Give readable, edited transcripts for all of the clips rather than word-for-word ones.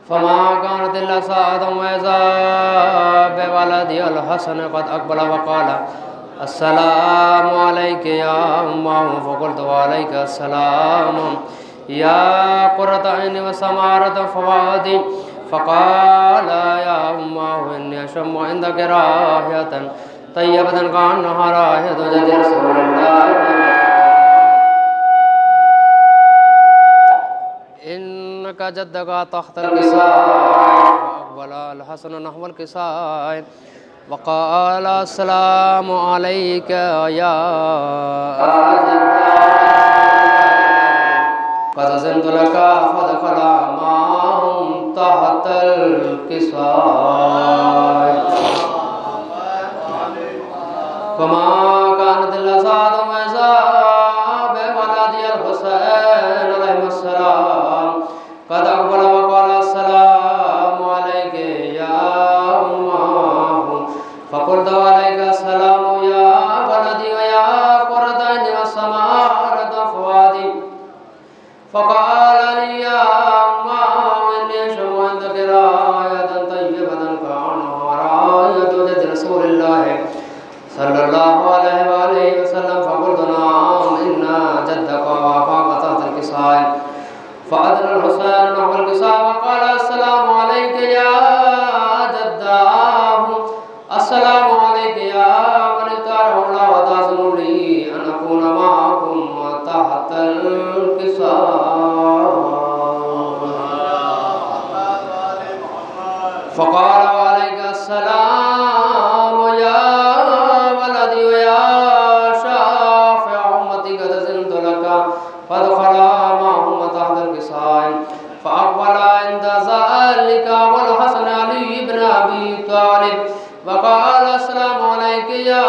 फमा कानत इल्ला साअतन व इज़ा बिवलदी अल हसन क़द अक़बल व क़ाल अस्सलामु अलैका या उम्मा फ़क़ुल्तु व अलैका अस्सलाम या क़ुर्रता ऐनि व समारता फ़वादी फ़क़ाल या उम्मा इन्नी अशम्मु इंदक राहियतन तय्यबतन कअन्नहा राहियतु जदी रसूलिल्लाह इन्नका जद्दका तख्तल किसाय फ़अक़बल अल हसन नहवल किसाय वक़ाल अस्सलामु अलैका या क़द ज़िनतु लका फ़दख़ला माहुम तहतल किसाय फमा कानत इल्ला साअतन व इज़ा बिवलदी अल हुसैन अलैहिस्सलाम क़द अक़बल व क़ाल अस्सलामु अलैका या उम्मा फ़क़ुल्तु व अलैका अस्सलाम या वलदी व या क़ुर्रता ऐनि व समारता फ़ुआदी फ़क़ाल या उम्मा इन्नी अशम्मु इंदक राहियतन तय्यबतन कअन्नहा राहियतु जदी रसूलिल्लाह सल्लल्लाहु अलैहि वसल्लम फ़क़ुल्तु नअम इन्ना जद्दका वफ़ाक़ तहतल किसाय फ़अदना अल हुसैन नहवल किसाय वक़ाल अस्सलामु अलैका या जद्दाहु अस्सलामु अलैका या मन इत्तबअहुल्लाह व ताज़नु ली अन अकूना मअकुम तहतल किसाय फ़क़ाल व अलैका अस्सलाम या वलदी व या शाफ़िअ उम्मती क़द ज़िनतु लका फ़दख़ला माहुम तहतल किसाय फ़अक़बल इंद ज़ालिका वल हसन अली इब्न अबी तालिब वक़ाल अस्सलामु अलैका या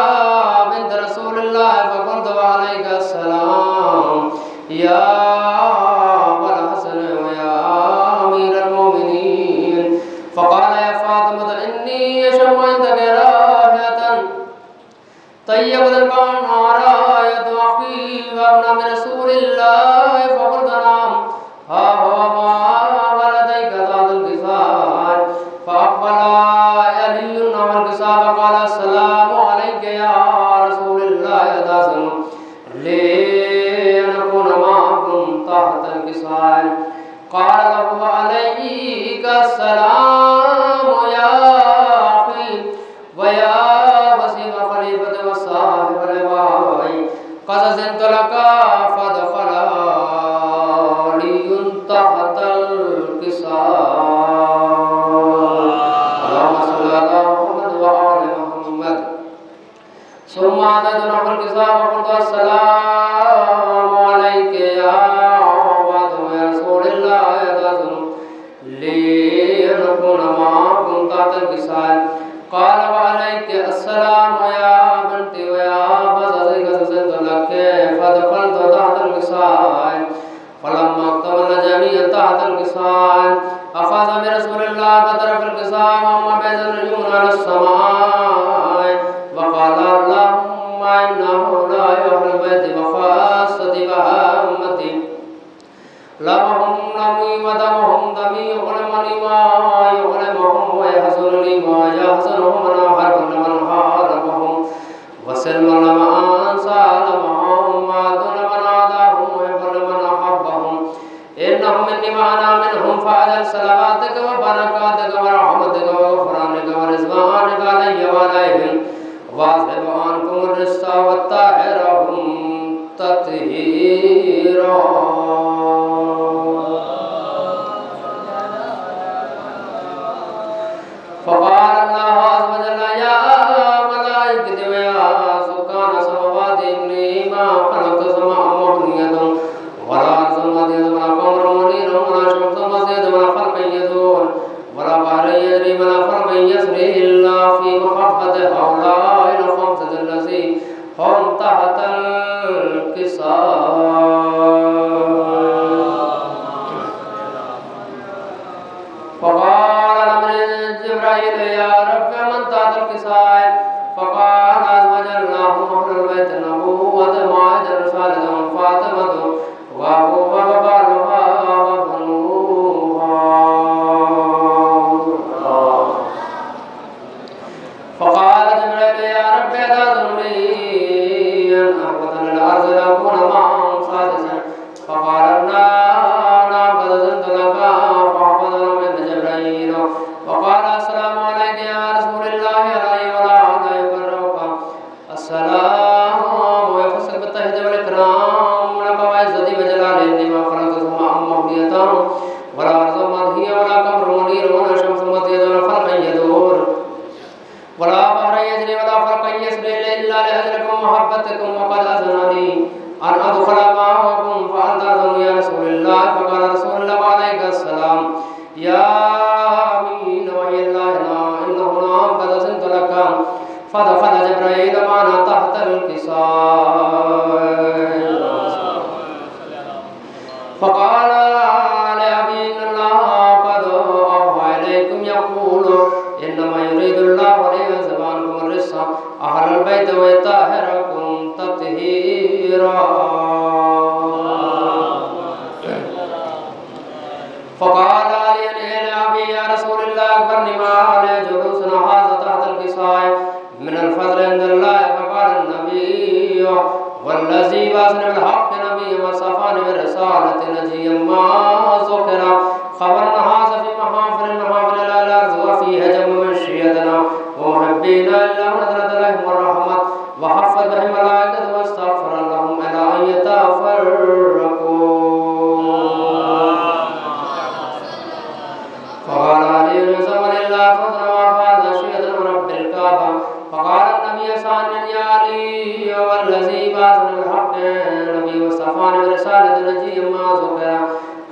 बिन्त रसूलिल्लाह फ़क़ुल्तु व अलैका अस्सलाम या वल हसन व या अमीरल मोमिनीन फ़क़ाल या फ़ातिमा इन्नी अशम्मु इंदक राहियतन तय्यबतन कअन्नहा राहियतु अख़ी व इब्न रसूलिल्लाह फ़क़ुल्तु नअम हा हुवा मा वलदैका तहतल किसाय फ़अक़बल अली नहवल किसाय फ़क़ाल अस्सलामु अलैका या रसूलिल्लाह अताज़नु ली अन अकूना मअकुम तहतल किसाय क़ाल लहु व अलैका अस्सलाम या अख़ी व या वसीम ख़लीफ़त व साहिब लिवाई क़द ज़िनतु लका फ़दख़ला अलियुन तहतल किसाय अल्लाहुम्मा सल्लि अला मुहम्मद व आलि मुहम्मद सुम्मा अतैतु नहवल किसाय फ़क़ुल्तु अस्सलामु अलैका या अबद व रसूलिल्लाह अताज़नु ली अन अकूना मअकुम तहतल किसाय क़ाल व अलैका अस्सलाम या बिन्ती व या फ़ज़ली क़द ज़िनतु लका फ़दख़लतु तहतल किसाय फलम्मा इक्तमल जमीअन तहतल किसाय अख़ज़ बिरसूलिल्लाह बतरफ़िल किसाय व अम्मा बियदिल युमना अला समाअ व क़ाल अल्लाहुम्मा इन्नहु ला अहलुल बैति व ख़ास्सती व उम्मती लहुम नमी व दमुहुम दमी युग़लिमुनी मा युग़लिमुहुम व यहज़ुनुनी मा यहज़ुनुहुम व हरबुन मन हारबहुम व सल्मन मन सालमहुम व अदुन मन आदाहुम व युग़ल मन अहब्बहुम इन्नहुम मिन्नी व अना मिन्हुम फ़अजल सलावतिक व बरकातिक व रहमतिक व ग़ुफ़रानिक व रिज़वानिक अलैहि व अलैहिम वाज़िब अन्कुम रिस्सा व ताहिरहुम तत्हीरा फ़क़ाल अल्लाहु अज़्ज़ व जल्ल या मलाइकती व या सुकान समावाति इन्नी मा ख़लक़्तु समाअ मुग़नियतन व ला अर्ज़न मदीदन व ला क़मरन मुनीरन व ला शमसन मज़ीदन व ला ख़ल्क़न यदूर व ला बहरन यजरी व ला फ़ल्कन यस्री इल्ला फ़ी मख़फ़्फ़ति हौलाइल ख़म्सति allज़ी हुम तहतल किसाय जिब्राईल या रब मन तहतल किसाय फ़क़ाल अज़्ज़ व जल्ल अहलुल बैत नबुव्वत माइद रसालत फातिमतु व अबूहा व बालुहा व बनुहा वला कमरुन मुनीर वला शम्सुन मतियदुन फलकन यदूर वला बहरन यजरी वला फलकन यस्री इल्ला लिअजलिकुम मुहब्बतिकुम वक़द अज़ननी अन अदखुल माअकुम फअंतज़िरू या रसूलल्लाह फ़क़ाल रसूलुल्लाह अलैहिस्सलाम या अमीन वहिल्लाहिना इन्नहु नाम क़द अज़नतु लक फदखल जिब्राईल माना तहतल किसाय फ़क़ाल लिअबी इन्नल्लाह क़द अवहा इलैकुम यक़ूलु इन्नमा युरीदुल्लाहु लियुज़हिबा अन्कुम अर्रिज्स अहलल बैत व यतहहिरकुम तत्हीरा फ़क़ाल लिअबी या रसूलल्लाह अख़बरनी मा अला जुलूसुना हाज़ा तहतल किसाय मिनल फ़ज़्ल इंदल्लाह फ़क़ाल अन्नबिय्यु वल्लज़ी बअसनी बिल हक़्क़ि नबिय्यन वसफ़नी बिरिसालति नजिय्यन मा ज़ुकिरा ख़बरना हाज़ा फ़ी महाफ़िल अल-अर्ज़ व फ़ी हजम मिन शियतना व मुहिब्बीना इल्ला नज़लत अलैहिम अर्रहमत व हफ़्फ़त बिहिम मलाइकतु वस्तग़फ़र लहुम इला अन यतफ़र्रक़ू फ़क़ाल अली ज़मनिल्लाह फ़ज़लन व फ़ाज़ शियतन रब्बिल काबा फ़क़ाल अन्नबिय्यु सानियन या अली वल्लज़ी बअसनी बिल हक़्क़ि नबिय्यन वस्तफ़ानी बिरिसालति नजिय्यन मा ज़ुकिरा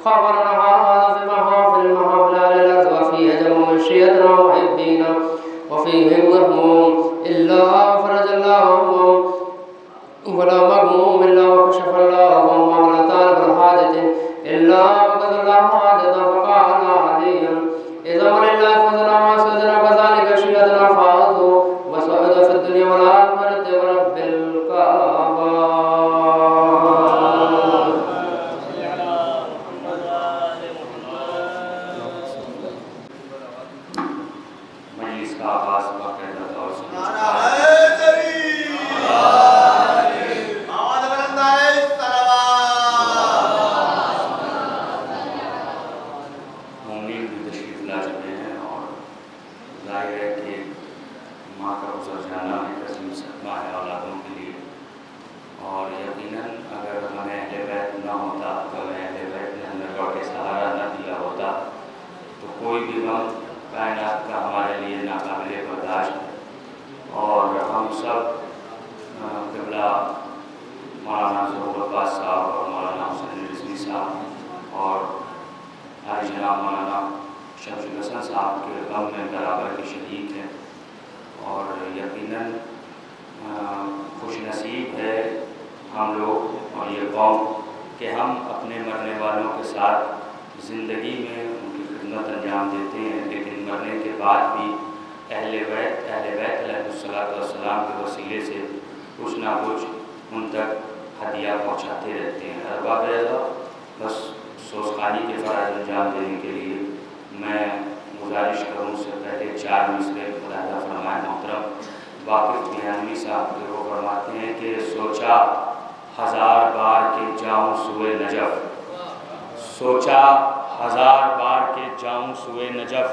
ख़बरना हाज़ा फ़ी महाफ़िल अल-अर्ज़ व फ़ी हजम मिन शियतना व मुहिब्बीना व फ़ीहिम महमूम इल्ला फ़रजल्लाहु वला मग़मूम इल्ला वकशफ़ल्लाहु अम्मा वला तालिब हाजतिन इल्ला वक़ज़ल्लाहु हाजतन फ़क़ाल अलिय्युन इज़ा वलिल्लाहि फ़ज़लन व सजना कज़ालिका शियतना फ़ाज़ू व सअदा फ़िद दुनिया वल आख़िरति व रब्बिल काबा मजलिस का आगाज़ बाकायदा तौर से कोई भी गम कायनात का हमारे लिए नाकाबिले बर्दाश्त है और हम सब क़िबला मौलाना ज़हूर अब्बास साहब और मौलाना हुसैन रिज़वी साहब और भाई जनाब मौलाना शमशुल हसन साहब के गम में बराबर के शरीक हैं और यकीनन खुशनसीब है हम लोग और ये कौम कि हम अपने मरने वालों के साथ ज़िंदगी में उनकी खिदमत अंजाम देते हैं, लेकिन मरने के बाद भी अहले बैत अलैहिस्सलाम के वसीले से कुछ ना कुछ उन तक हदिया पहुँचाते रहते हैं। अरबाब बस सोसखानी के फ़राइज़ अंजाम देने के लिए मैं गुजारिश करूँ उससे पहले 4 मिसरे मुलाहिज़ा फरमाएँ। मोहतरम वाक़िफ़ बिहानवी साहब के वो फरमाते हैं कि सोचा 1000 बार के जाऊँ सुए नजफ़, सोचा 1000 बार के जाऊँ सुए नजफ़,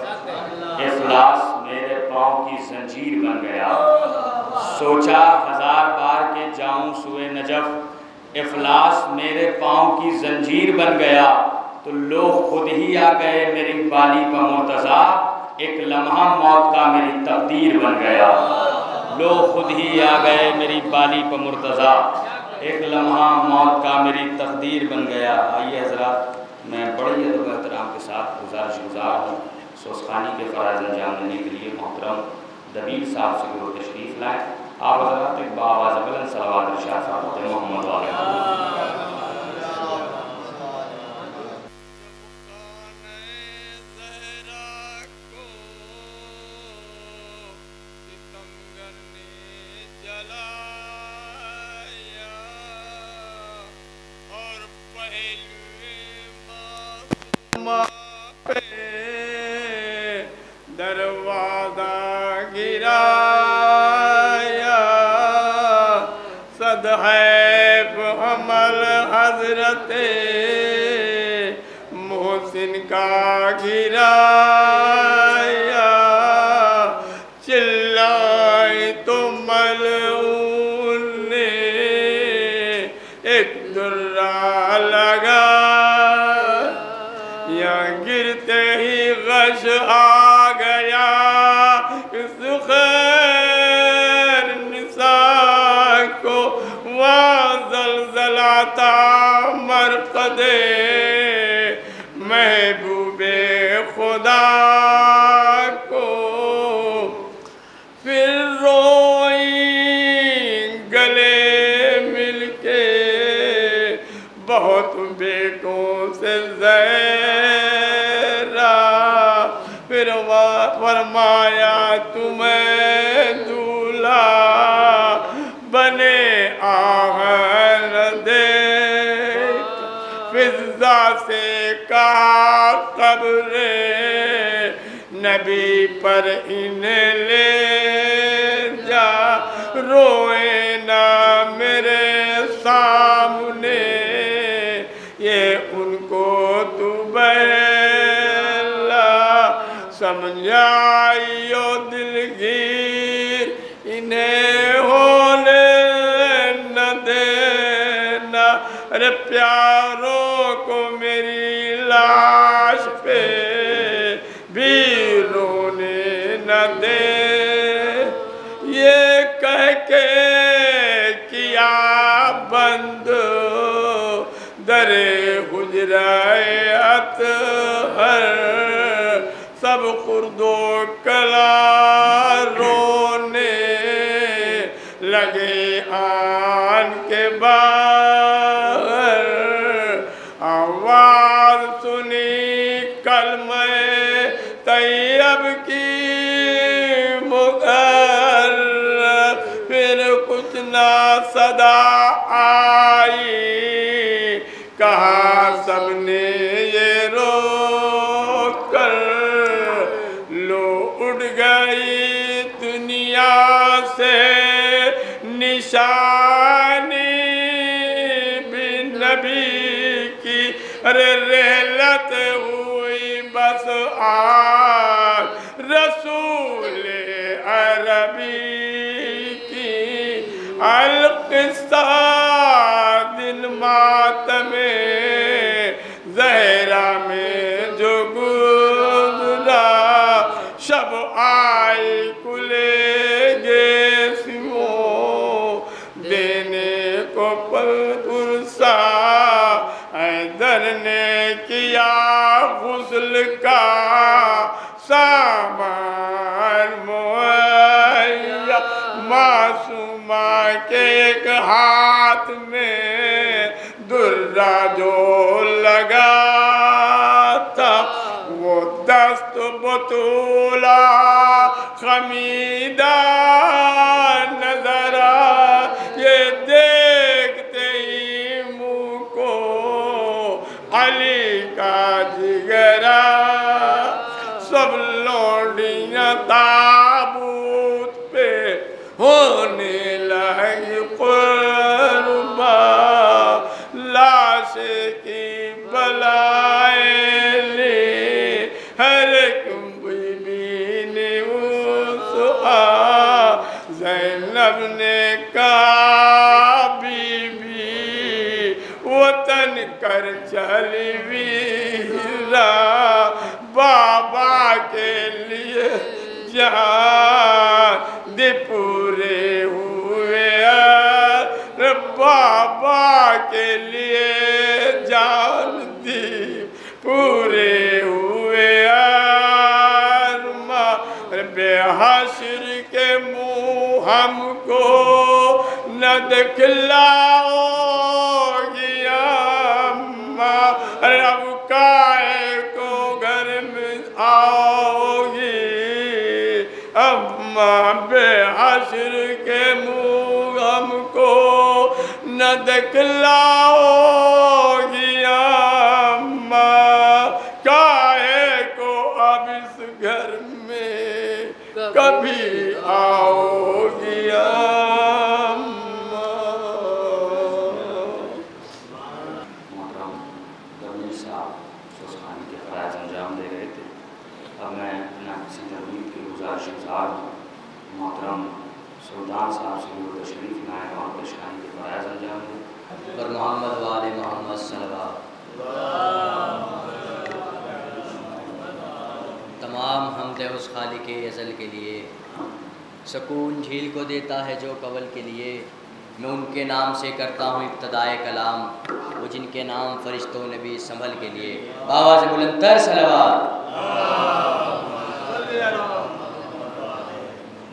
इफ़लास मेरे पाँव की जंजीर बन गया। सोचा 1000 बार के जाऊँ सुए नजफ़, इफ़लास मेरे पाँव की जंजीर बन गया। तो लोग खुद ही आ गए मेरी बाली पर मुर्तज़ा, एक लम्हा मौत का मेरी तकदीर बन गया। लोग खुद ही आ गए मेरी बाली पर मुर्तज़ा, एक लम्हा मौत का मेरी तकदीर बन गया। आइए हज़रात, मैं बड़े अदब एहतराम के साथ गुज़ार हूँ सोसखानी के फ़राइज़ अंजाम देने के लिए मोहतरम दबीर साहब से वो तशरीफ़ लाएँ। आप हज़रात एक बाआवाज़ बुलंद सलवात इरशाद फरमाएं मोहम्मद वाले दरवाज़ा गिराया सदहैब हमल हजरत मोहसिन का गिराया, चिल्लाए तो मलऊन ने एक दुर्रा लगा या गिरते ही गश आ गया इस खैर निसा को, वहाँ ज़लज़ला था मरक़दे महबूबे खुदा को। फिर रोई गले मिलके बहुत बेटों से ज़हरा, फिर फरमाया तुम्हें दूल्हा बने आहर दे। फिज़ा से कहा कब्रे नबी पर इन्हें ले जा, रोए ना मेरे सामने ये उनको तू बहला। समझाइयो दिलगीर इन्हें होने न देना, अरे प्यारों को मेरी लाश पे भी रोने न दे। ये कह के किया बंद दरे हुजराए अतहर, सब खुर्दो कला रोने लगे आन के बाहर। आवाज सुनी कलमे तैयब की मुगर, फिर कुछ ना सदा आई, कहा सबने ये रोक कर, लो उड़ गई दुनिया से निशानी भी नबी की, अरे रहलत हुई बस आज रसूल अरबी की। अलक़िस्सा दिन मातमे ज़हरा में जो गुज़रा, शब आई कुले गेसिमों देने को पुरसा। हैदर ने किया गुस्ल का सामान मुहैया, मासूमा के एक हाथ में दुर्रा जो लगा था, वो दस्त बतूला खमीदा नजरा। ये देखते ही मुँह को अली का जिगरा, सब लौंडियाँ ताबूत पे होने लगी कुर्बा। लाश की बलाएं ले हर एक बीबी ने उस ज़ैनब ने कहा बीबी वतन कर चली वीरा, बाबा के लिए जान दे पूरे हुए, बाबा के लिए जान दी पूरे हुए। बेहशर के मुँह हमको न दिखलाओगी अम्मा, अब काहे को घर में आओगी अम्मा। बेहशर के मुँह हमको न दिखलाओगी अम्मा, काहे को अब इस घर में कभी आओगी अम्मा। मोहतरम गवर्नर साहब सुस्खानी के फ़राइज़ अंजाम दे रहे थे। अब मैं बिना किसी तरमीम की गुजारिशगुज़ार मोहतरम सुल्तान साहब से तशरीफ़ लाएँ और पेशखानी के फ़राइज़ अंजाम दें। पर मोहम्मद वाले मोहम्मद सल्लल्लाहु तमाम हमद उस खालिक अज़ल के लिए, सकून झील को देता है जो कवल के लिए। मैं उनके नाम से करता हूँ इब्तदाए कलाम, वो जिनके नाम फरिश्तों नबी संभल के लिए। आवाज़ बुलंदतर सलवात।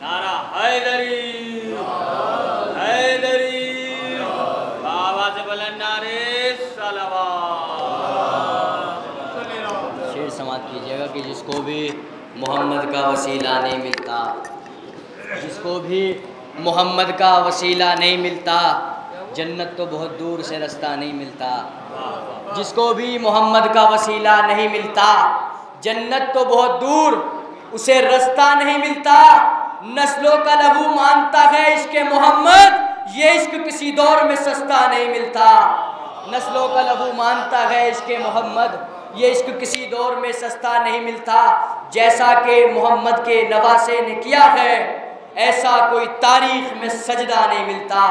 नारा हैदरी हैदरी, आवाज़ बुलंद नारे सलवात। शेर समात कीजिएगा कि जिसको भी मोहम्मद का वसीला नहीं मिलता, जिसको भी मोहम्मद का वसीला नहीं मिलता, जन्नत तो बहुत दूर से रास्ता नहीं मिलता। जिसको भी मोहम्मद का वसीला नहीं मिलता, जन्नत तो बहुत दूर उसे रास्ता नहीं मिलता। नस्लों का लहू मानता है इश्क मोहम्मद, ये इश्क किसी दौर में सस्ता नहीं मिलता। नस्लों का लहू मानता है इश्क मोहम्मद, ये इश्क किसी दौर में सस्ता नहीं मिलता। जैसा कि मोहम्मद के नवासे ने किया है, ऐसा कोई तारीख में सजदा नहीं मिलता।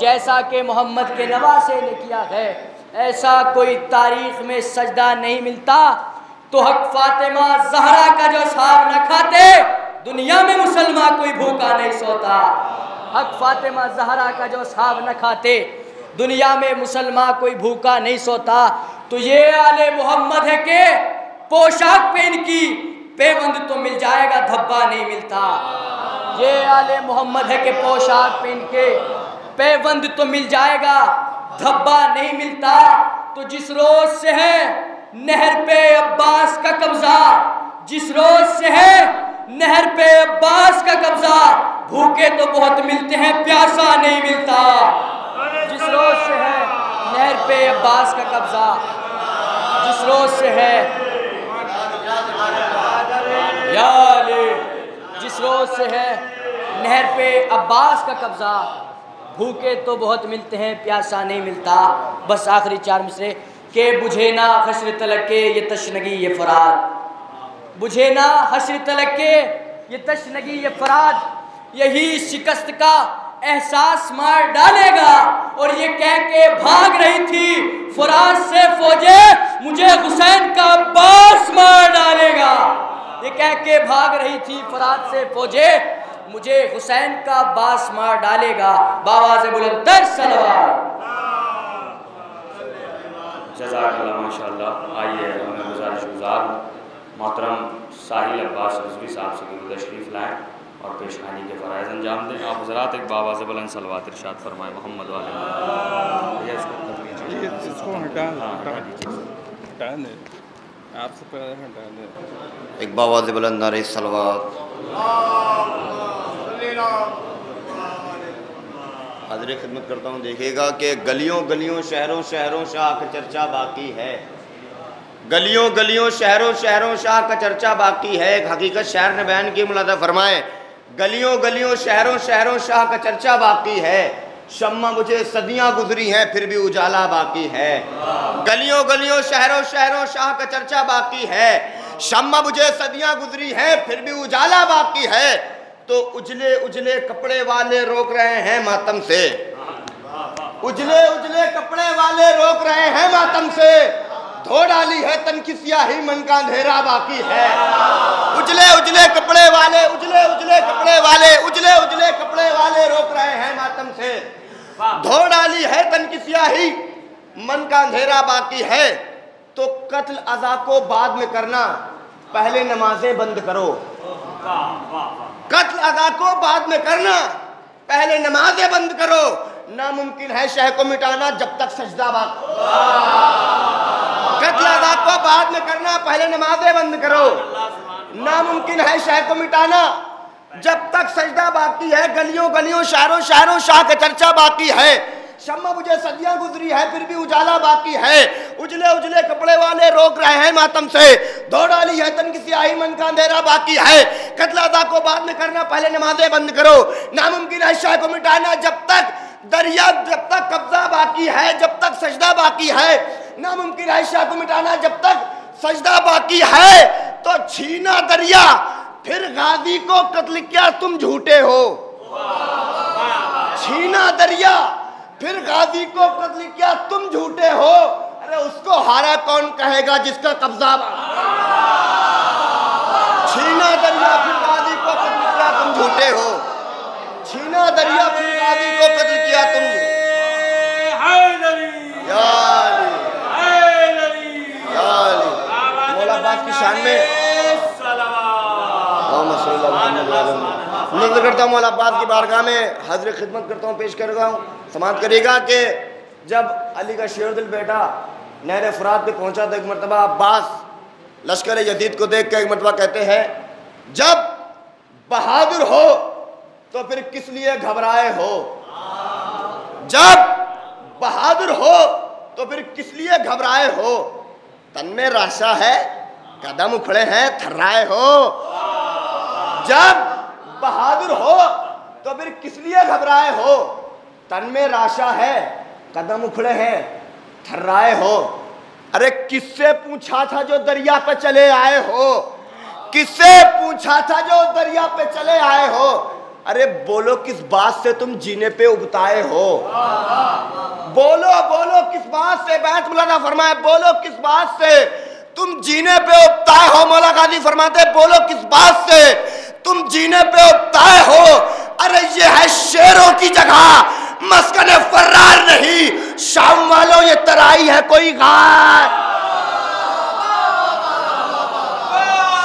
जैसा कि मोहम्मद के नवासे ने किया है, ऐसा कोई तारीख में सजदा नहीं मिलता। तो हक फातिमा ज़हरा का जो साग न खाते, दुनिया में मुसलमान कोई भूखा नहीं सोता। हक फातिमा ज़हरा का जो साग न खाते, दुनिया में मुसलमान कोई भूखा नहीं सोता। तो ये आले मोहम्मद है कि पोशाक पहन की पेबंद तो मिल जाएगा, धब्बा नहीं मिलता। ये आले मोहम्मद है कि पोशाक पहन के पेबंद तो मिल जाएगा, धब्बा नहीं मिलता। तो जिस रोज से है नहर पे अब्बास का कब्जा, जिस रोज से है नहर पे अब्बास का कब्जा, भूखे तो बहुत मिलते हैं, प्यासा नहीं मिलता। जिस रोज से है नहर पे अब्बास का कब्जा, जिस रोज से है जिस रोज से है नहर पे अब्बास का कब्जा, भूखे तो बहुत मिलते हैं, प्यासा नहीं मिलता। बस आखिरी 4 मिसरे के बुझे ना हश्र तलक के ये तशनगी ये फराद, बुझे ना हश्र तलक के ये तशनगी ये फराद, यही शिकस्त का एहसास मार डालेगा। और ये कह के भाग रही थी फराज से फौजे, मुझे हुसैन का अब्बास मार डालेगा। ये कह के भाग रही थी फराज से फौजे, मुझे हुसैन का अब्बास मार डालेगा। बावाज़ बुलंदतर सलवात। जज़ाकल्लाह माशाअल्लाह। आइए हमें गुज़ारिश मोहतरम साहिल अब्बास रज़वी साहब से कि तशरीफ़ लाएँ और पेशखानी के फ़राइज़ अंजाम दें। आप हज़रात एक बावाज़ बुलंद सलवात इरशाद फरमाएँ मोहम्मद वाले। इसको हटा दें, आपसे पहले हटा दें। एक बावाज़ बुलंद नारे सलवात। हाज़िर खिदमत करता हूँ। देखिएगा कि गलियों गलियों शहरों शहरों शाह का चर्चा बाकी है, गलियों गलियों शहरों शहरों शाह का चर्चा बाकी है। एक हकीकत शायर ने बयान की, मुलादा फरमाए, गलियों गलियों शहरों शहरों शाह का चर्चा बाकी है, शम्मा मुझे सदियां गुजरी हैं फिर भी उजाला बाकी है। गलियों गलियों शहरों शहरों शाह का चर्चा बाकी है, शम्मा मुझे सदियां गुजरी हैं फिर भी उजाला बाकी है। तो उजले उजले कपड़े वाले रोक रहे हैं मातम से, उजले उजले कपड़े वाले रोक रहे हैं मातम से, धो डाली है तन की स्याही मन का अंधेरा बाकी है। उजले उजले कपड़े वाले, उजले उजले कपड़े वाले, उजले उजले कपड़े वाले रोक रहे हैं मातम से, धो डाली है तन की स्याही मन का अंधेरा बाकी है। तो कत्ल अज़ा को बाद में करना, पहले नमाजें बंद करो। कत्ल अज़ा को बाद में करना, पहले नमाजें बंद करो। नामुमकिन है शह को मिटाना जब तक सजदा बाकी। कत्ल अज़ा को बाद में करना, पहले नमाजें बंद करो। नामुमकिन है शह को मिटाना जब तक सजदा बाकी है। गलियों गलियों शहरों शहरों शाह का चर्चा बाकी है, शम्मा मुझे सदियां गुजरी है फिर भी उजाला बाकी है। उजले उजले कपड़े वाले रोक रहे हैं मातम से, धो डाली है तन की स्याही मन का अंधेरा बाकी है। कत्ल अज़ा को बाद में करना, पहले नमाजें बंद करो। नामुमकिन है शह को मिटाना जब तक दरिया, जब तक कब्जा बाकी है, जब तक सजदा बाकी है। नामुमकिन है शह को मिटाना जब तक सजदा बाकी है। तो छीना दरिया फिर गाजी को कत्ल किया तुम झूठे हो। छीना दरिया फिर गाजी को कत्ल किया तुम झूठे हो। अरे उसको हारा कौन कहेगा जिसका कब्जा। बेटे हो, छीना दरिया फुलवादी को कत्ल किया तुमने। या अली, या अली। मौला अब्बास की शान में नजर करता हूँ, मौला अब्बास की बारगाह में हाजिर खिदमत करता हूँ, पेश कर रहा हूँ। समाप्त करेगा कि जब अली का शेर दिल बेटा नहर फरात पे पहुंचा तो एक मरतबा अब्बास लश्कर यजीद को देख कर एक मरतबा कहते हैं, जब बहादुर हो तो फिर किस लिए घबराए हो, जब बहादुर हो तो फिर किस लिए घबराए हो, तन में राशा है कदम उखड़े हैं थर्राए हो। जब बहादुर हो तो फिर किस लिए घबराए हो, तन में राशा है कदम उखड़े हैं थर्राए हो। अरे किससे पूछा था जो दरिया पे चले आए हो, किससे पूछा था जो दरिया पे चले आए हो। अरे बोलो किस बात से तुम जीने पे उबताए हो, बोलो बोलो किस बात से, बैत मौलाना फरमाए बोलो किस बात से तुम जीने पे उबताए हो। मौला गाजी फरमाते बोलो किस बात से तुम जीने पे उबताए हो। अरे ये है शेरों की जगह मस्कने फर्रार नहीं, शाम वालों ये तराई है कोई गार,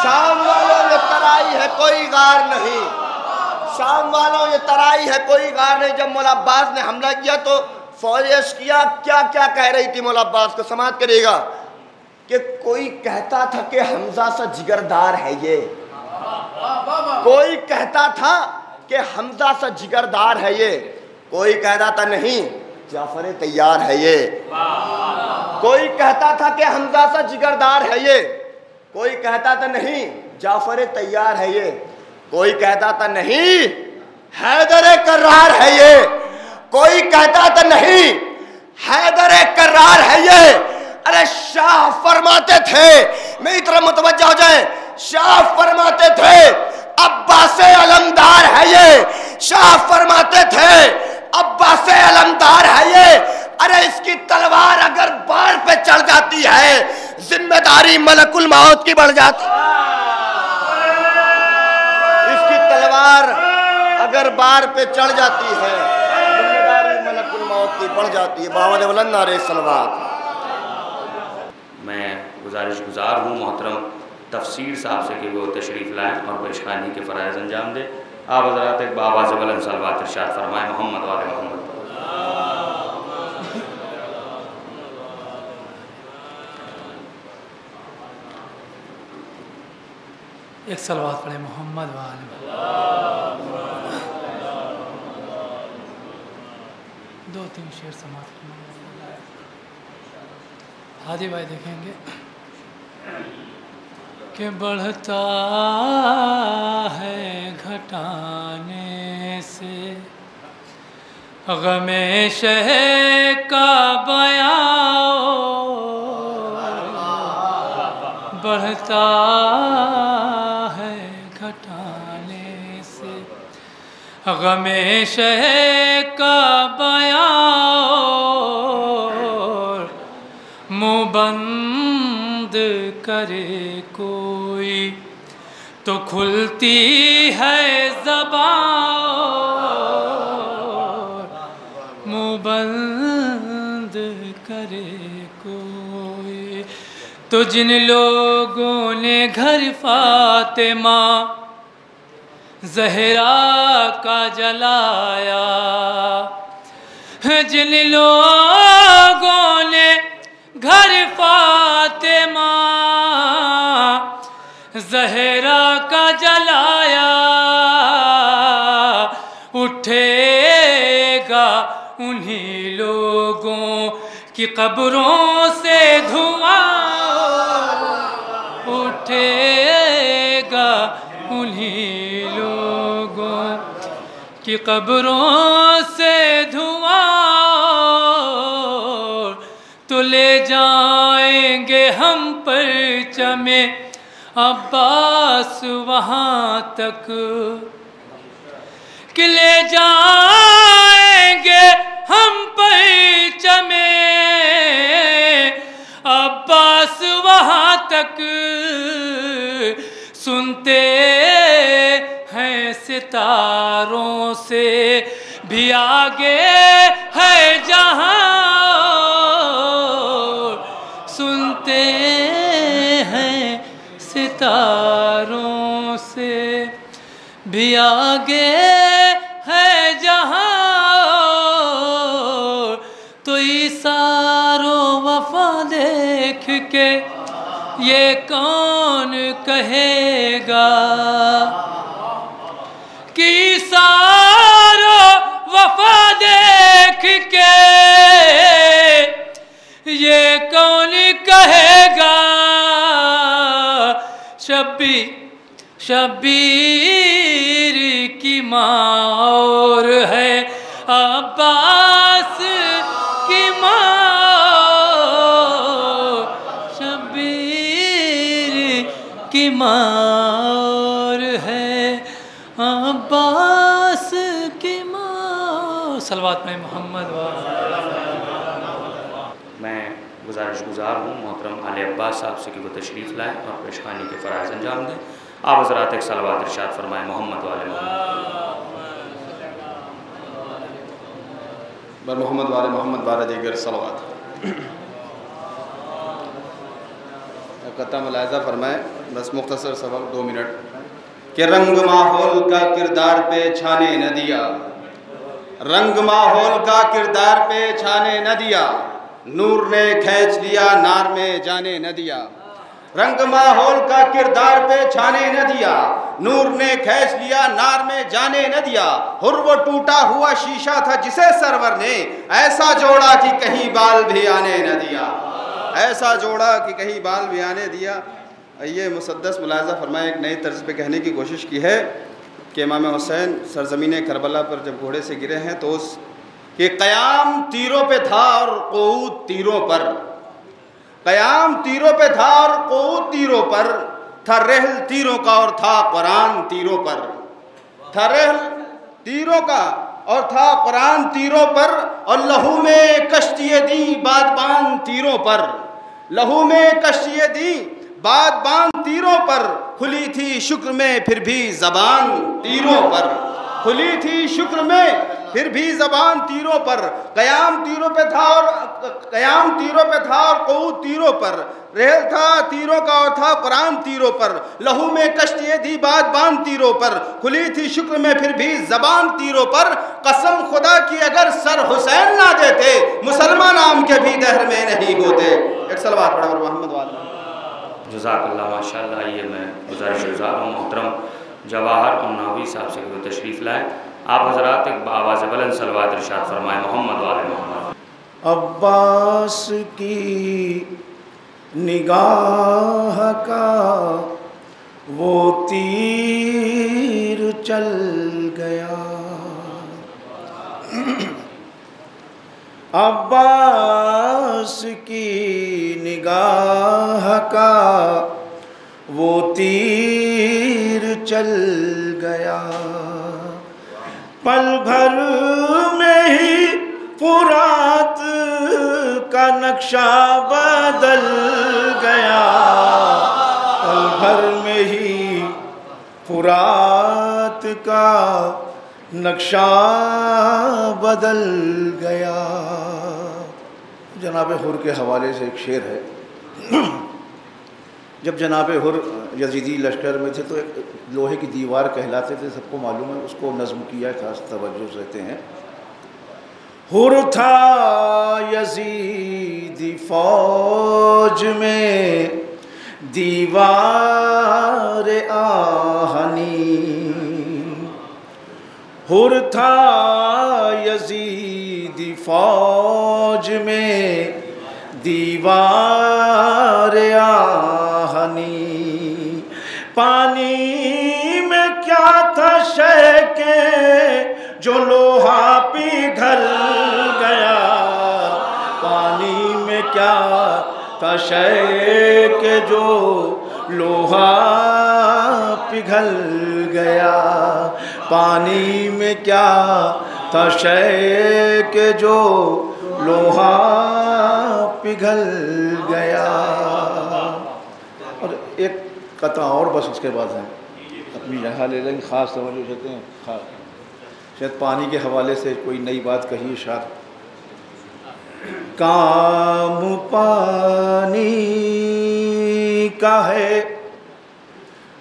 शाम वालों ये तराई है कोई गार नहीं, शाम वालों ये तराई है कोई गार नहीं। जब मौला अब्बास ने हमला किया तो फौज किया, क्या क्या कह रही थी मौला अब्बास को, समाप्त करेगा कि कोई कहता था कि हमजा सा जिगरदार है ये, कोई कहता था कि हमजा सा जिगरदार है ये, कोई कहता था नहीं जाफर तैयार है ये, कोई कहता था कि हमजा सा जिगरदार है ये, कोई कहता था नहीं जाफर तैयार है ये, कोई कहता था नहीं हैदर कर्रार है ये, कोई कहता था नहीं हैदर कर्रार है ये। अरे शाह फरमाते थे, मेरी तरफ मुतवज्जह हो जाए, शाह फरमाते थे अब्बास अलमदार है ये, शाह फरमाते थे अब्बास अलमदार है ये। अरे इसकी तलवार अगर बाढ़ पे चढ़ जाती है जिम्मेदारी मलकुल मौत की बढ़ जाती, इसकी तलवार अगर बाढ़ पे चढ़ जाती है जिम्मेदारी मलकुल मौत की बढ़ जाती है। बावद बुलंद नारे सलवात। मैं गुजारिश गुजार हूँ मोहतरम तफसीर साहब से कि वो तशरीफ़ लाएँ और पेशखानी के फ़राइज़ अंजाम दें। आप हज़रात एक बाबा से बुलंद सलवात इरशाद फरमाएँ मोहम्मद वाले मोहम्मद। एक सलवात पढ़े मोहम्मद वाले। दो तीन शेर समाप्त करना। हादी भाई देखेंगे कि बढ़ता है घटाने से गमे शह का बयां, बढ़ता है घटाने से गमे शह का बयां, मुँह बंद करे कोई तो खुलती है ज़बान, मुँह बंद करे कोई तो जिन लोगों ने घर फातिमा ज़हरा का जलाया, जिन लोगों ने घर फातिमा ज़हरा का जलाया, उठेगा उन्हीं लोगों की कब्रों से धुआं, उठेगा उन्हीं लोगों की कब्रों से धुआं, तो ले जाएंगे हम परचमे अब्बास वहाँ तक, कि ले जाएंगे हम परचमे अब्बास वहाँ तक, सुनते हैं सितारों से भी आगे है जहां, सुनते हैं सितारों से भी आगे है जहां, तो इसारो वफा देख के ये कौन कहेगा कि इसारो वफा देख के ये कौन कहेगा, शब्बीर की माँ और है अब्बास की माँ, शब्बीर की माँ और है अब्बास की माँ। सलवात में मोहम्मद मैं गुज़ार हूँ मोहतरम आले अब्बास साहब से कि वो तशरीफ़ लाएँ और पेशखानी के फ़राइज़ अंजाम दें। आप हज़रात एक सलवात इरशाद फरमाएँ मोहम्मद वाले मोहम्मद वाले दीगर सलवात। कत्ता मुलाहिज़ा फरमाएँ, बस मुख्तसर सबक 2 मिनट कि रंग माहौल का किरदार पे छाने न दिया, रंग माहौल का किरदार पे छाने न दिया, नूर ने खींच लिया नार में जाने न दिया। रंग माहौल का किरदार पे छाने न दिया, नूर ने खींच लिया नार में जाने न दिया। हुर वो टूटा हुआ शीशा था जिसे सरवर ने ऐसा जोड़ा कि कहीं बाल भी आने न दिया, ऐसा जोड़ा कि कहीं बाल भी आने दिया। ये मुसद्दस मुलाहिज़ा फरमाए एक नई तर्ज पे कहने की कोशिश की है कि इमाम हुसैन सरज़मीन करबला पर जब घोड़े से गिरे हैं तो उस कि क़याम तीरों पे था और क़ुऊद तीरों पर, क़याम तीरों पे था और क़ुऊद तीरों पर, था रहल तीरों का और था कुरान तीरों पर, था रहल तीरों का और था कुरान तीरों पर, और लहू में कश्तिये दी बादबान तीरों पर, लहू में कश्तिये दी बादबान तीरों पर, खुली थी शुक्र में फिर भी ज़बान तीरों पर, खुली थी शुक्र में फिर भी ज़बान तीरों पर। क़याम तीरों पे था और क़याम तीरों पे था और क़ुऊद तीरों पर, रहल था तीरों का और था कुरान तीरों पर, लहू में कश्तिये दी बादबान तीरों पर, खुली थी शुक्र में फिर भी ज़बान तीरों पर। कसम खुदा की अगर सर हुसैन ना देते मुसलमान नाम के भी दहर में नहीं होते। एक सलवात पढ़ा मोहम्मद वाले। जज़ाकल्लाह माशाअल्लाह। ये मैं गुज़ारिशगुज़ार हूँ मोहतरम जवाहर और नावी साहब से वो तशरीफ़ लाए। आप हज़रात एक आवाज़ बुलंद सलवात इरशाद फरमाएँ मोहम्मद वाले मोहम्मद। अब्बास की निगाह का वो तीर चल गया, अब्बास की निगाह का वो तीर चल गया, पल भर में ही फुरात का नक्शा बदल गया, पल भर में ही फुरात का नक्शा बदल गया। जनाब हुर के हवाले से एक शेर है। जब जनाब हुर यजीदी लश्कर में थे तो एक लोहे की दीवार कहलाते थे, सबको मालूम है, उसको नज़्म किया खास तवज्जो रहते हैं। हुर था यजीदी फौज में दीवार आहनी, हुर था यजीदी फौज में दीवार आहनी, पानी में क्या था शय के जो लोहा पिघल गया, पानी में क्या था शय के जो लोहा पिघल गया, पानी में क्या था शय के जो लोहा पिघल गया। और एक कथा और बस उसके बाद है। अपनी जगह ले लेंगे। ख़ास तवज्जो देते हैं, शायद पानी के हवाले से कोई नई बात कही शायद। काम पानी का है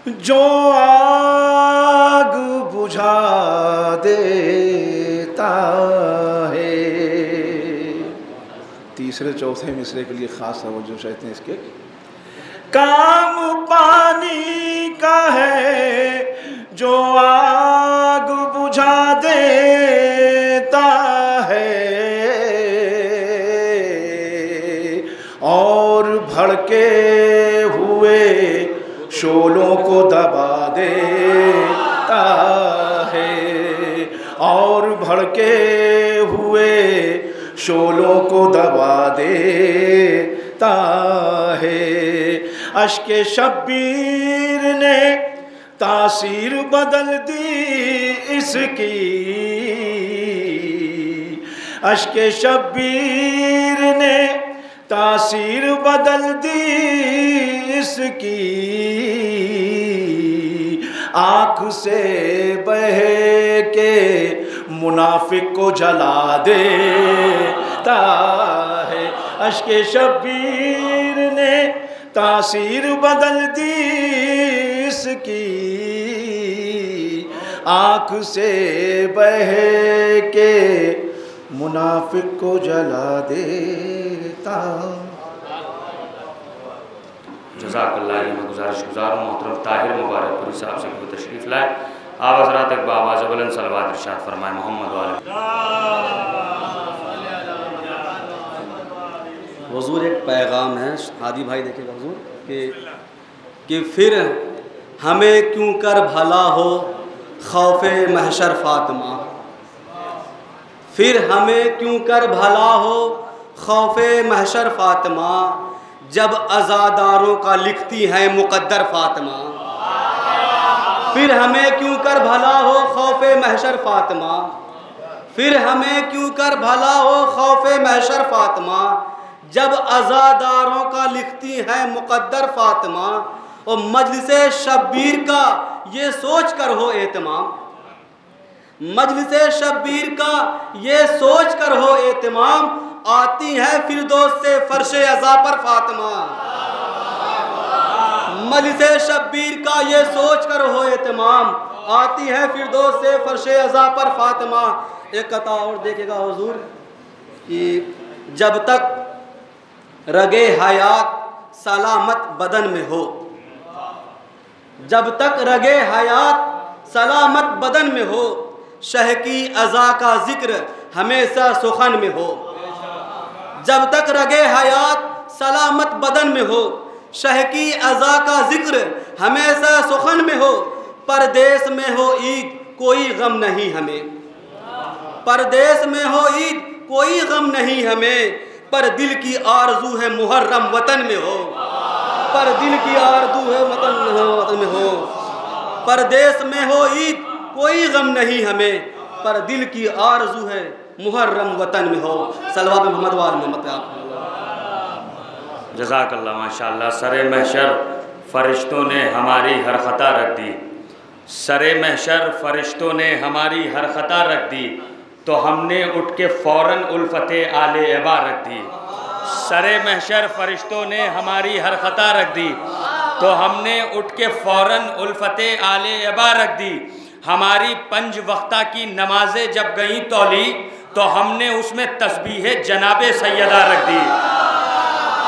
जो आग बुझा देता है। तीसरे चौथे मिसरे के लिए ख़ास तवज्जो चाहते हैं इसके। काम पानी का है जो आग बुझा देता है और भड़के हुए शोलों को दबा देता है और भड़के हुए शोलों को दबा देता है। अश्के शब्बीर ने तासीर बदल दी इसकी, अश्के शब्बीर ने तासीर बदल दी इसकी। आँख से बह के मुनाफिक को जला देता है। अश्के शब्बीर ने तासीर बदल दी इसकी। आँख से बह के मुनाफिक को जला देता। जज़ाकल्लाह। मैं गुजारिश गुजार हूँ मोहतरम ताहिर मुबारकपुरी साहब से कोई तशरीफ़ लाए। आप हज़रात एक बाआवाज़ बुलंद सलवात इरशाद फरमाए मोहम्मद वाले। हुज़ूर एक पैगाम है, हादी भाई देखिएगा हुज़ूर कि फिर हमें क्यों कर भला हो खौफ़े महशर फ़ातिमा, फिर हमें क्यों कर भला हो खौफ़े महशर फ़ातिमा, जब अज़ादारों का लिखती हैं मुक़द्दर फ़ातिमा। फिर हमें क्यों कर भला हो खौफ़े महशर फ़ातिमा, फिर हमें क्यों कर भला हो खौफ़े महशर फ़ातिमा, जब अज़ादारों का लिखती हैं मुक़द्दर फ़ातिमा। और मजलिसे शब्बीर का ये सोच कर हो एहतमाम, मजलिसे शब्बीर का ये सोच कर हो एहतमाम, आती है फिरदौस से फ़र्शे अज़ा पर फ़ातिमा। मजलिसे शब्बीर का ये सोच कर हो एहतमाम, आती है फिरदौस से फ़र्शे अज़ा पर फ़ातिमा। एक कथा और देखेगा हुज़ूर कि जब तक रगे हयात सलामत बदन में हो, जब तक रगे हयात सलामत बदन में हो, शह की अज़ा का जिक्र हमेशा सुखन में हो। जब तक रगे हयात सलामत बदन में हो, शह की अज़ा का जिक्र हमेशा सुखन में हो। परदेश में हो ईद कोई गम नहीं हमें, परदेश में हो ईद कोई गम नहीं हमें, पर दिल की आरज़ू है मुहर्रम वतन में हो, पर दिल की आरज़ू है वतन में हो। परदेश में हो ईद कोई गम नहीं हमें, पर दिल की आरज़ू है मुहर्रम वतन में हो। सलवात मोहम्मद वाल मोहम्मद आप। जज़ाकल्लाह माशाअल्लाह। सरे महशर फ़रिश्तों ने हमारी हर ख़ता रख दी, सरे महशर फ़रिश्तों ने हमारी हर ख़ता रख दी, तो हमने उठ के फ़ौरन उल्फ़ते आले एबा रख दी। सरे महशर फ़रिश्तों ने हमारी हर ख़ता रख दी, तो हमने उठ के फ़ौरन उल्फ़ते आले एबा रख दी। हमारी 5 वक्ता की नमाज़ें जब गईं तौली, तो हमने उसमें तस्बीह जनाबे सैयदा रख दी।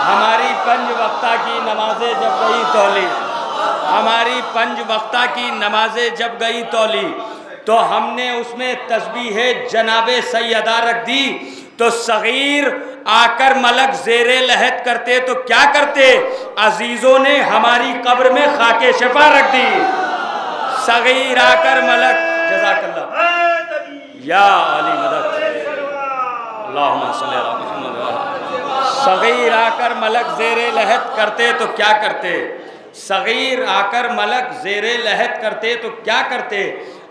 हमारी 5 वक्ता की नमाज़ें जब गईं तौली, हमारी 5 वक्ता की नमाज़ें जब गईं तौली, तो हमने उसमें तस्बीह जनाबे सैयदा रख दी। तो सगीर आकर मलक ज़ेरे लहद करते तो क्या करते, अजीज़ों ने हमारी कब्र में खाके शफा रख दी। सगीर आकर मलक, जज़ाकल्लाह या अली मदद, अल्लाहुम्मा सल्ली अला मुहम्मद। सगीर आकर मलक ज़ेरे लहद करते तो क्या करते, सगीर आकर मलक ज़ेरे लहद करते तो क्या करते,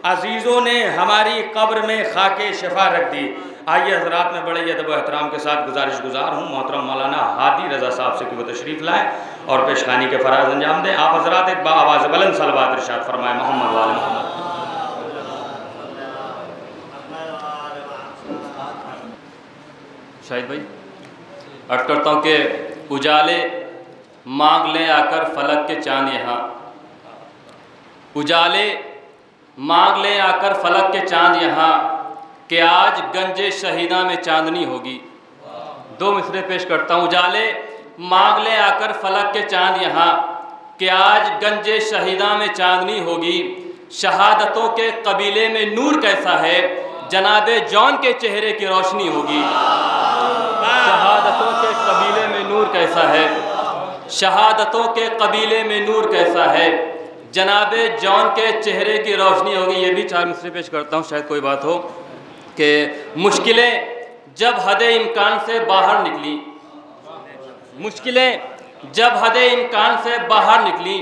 अजीज़ों ने हमारी कब्र में खाके शफा रख दी। आइए हज़रात में बड़े अदब व एहतराम के साथ गुजारिश गुजार हूँ मोहतरम मौलाना हादी रज़ा साहब से कि वो तशरीफ़ लाएँ और पेशखानी के फ़राज़ अंजाम दें। आप हज़रात एक बाआवाज़ बुलंद सलवात इरशाद फरमाएँ मोहम्मद। शाहिद भाई अर्ज करता हूँ कि उजाले मांग ले आकर फलक के चांद यहाँ, उजाले मांग ले आकर फलक के चांद यहाँ, कि आज गंजे शहीदा में चांदनी होगी। दो मिसरे पेश करता हूँ। उजाले मांग ले आकर फलक के चांद यहाँ, कि आज गंजे शहीदा में चांदनी होगी। शहादतों के कबीले में नूर कैसा है, जनाबे जॉन के चेहरे की रोशनी होगी। शहादतों के कबीले में नूर कैसा है, शहादतों के कबीले में नूर कैसा है, जनाबे जॉन के चेहरे की रोशनी होगी। ये भी 4 मिसरे पेश करता हूँ, शायद कोई बात हो। कि मुश्किलें जब हदे इम्कान से बाहर निकली, मुश्किलें जब हदे इम्कान से बाहर निकली,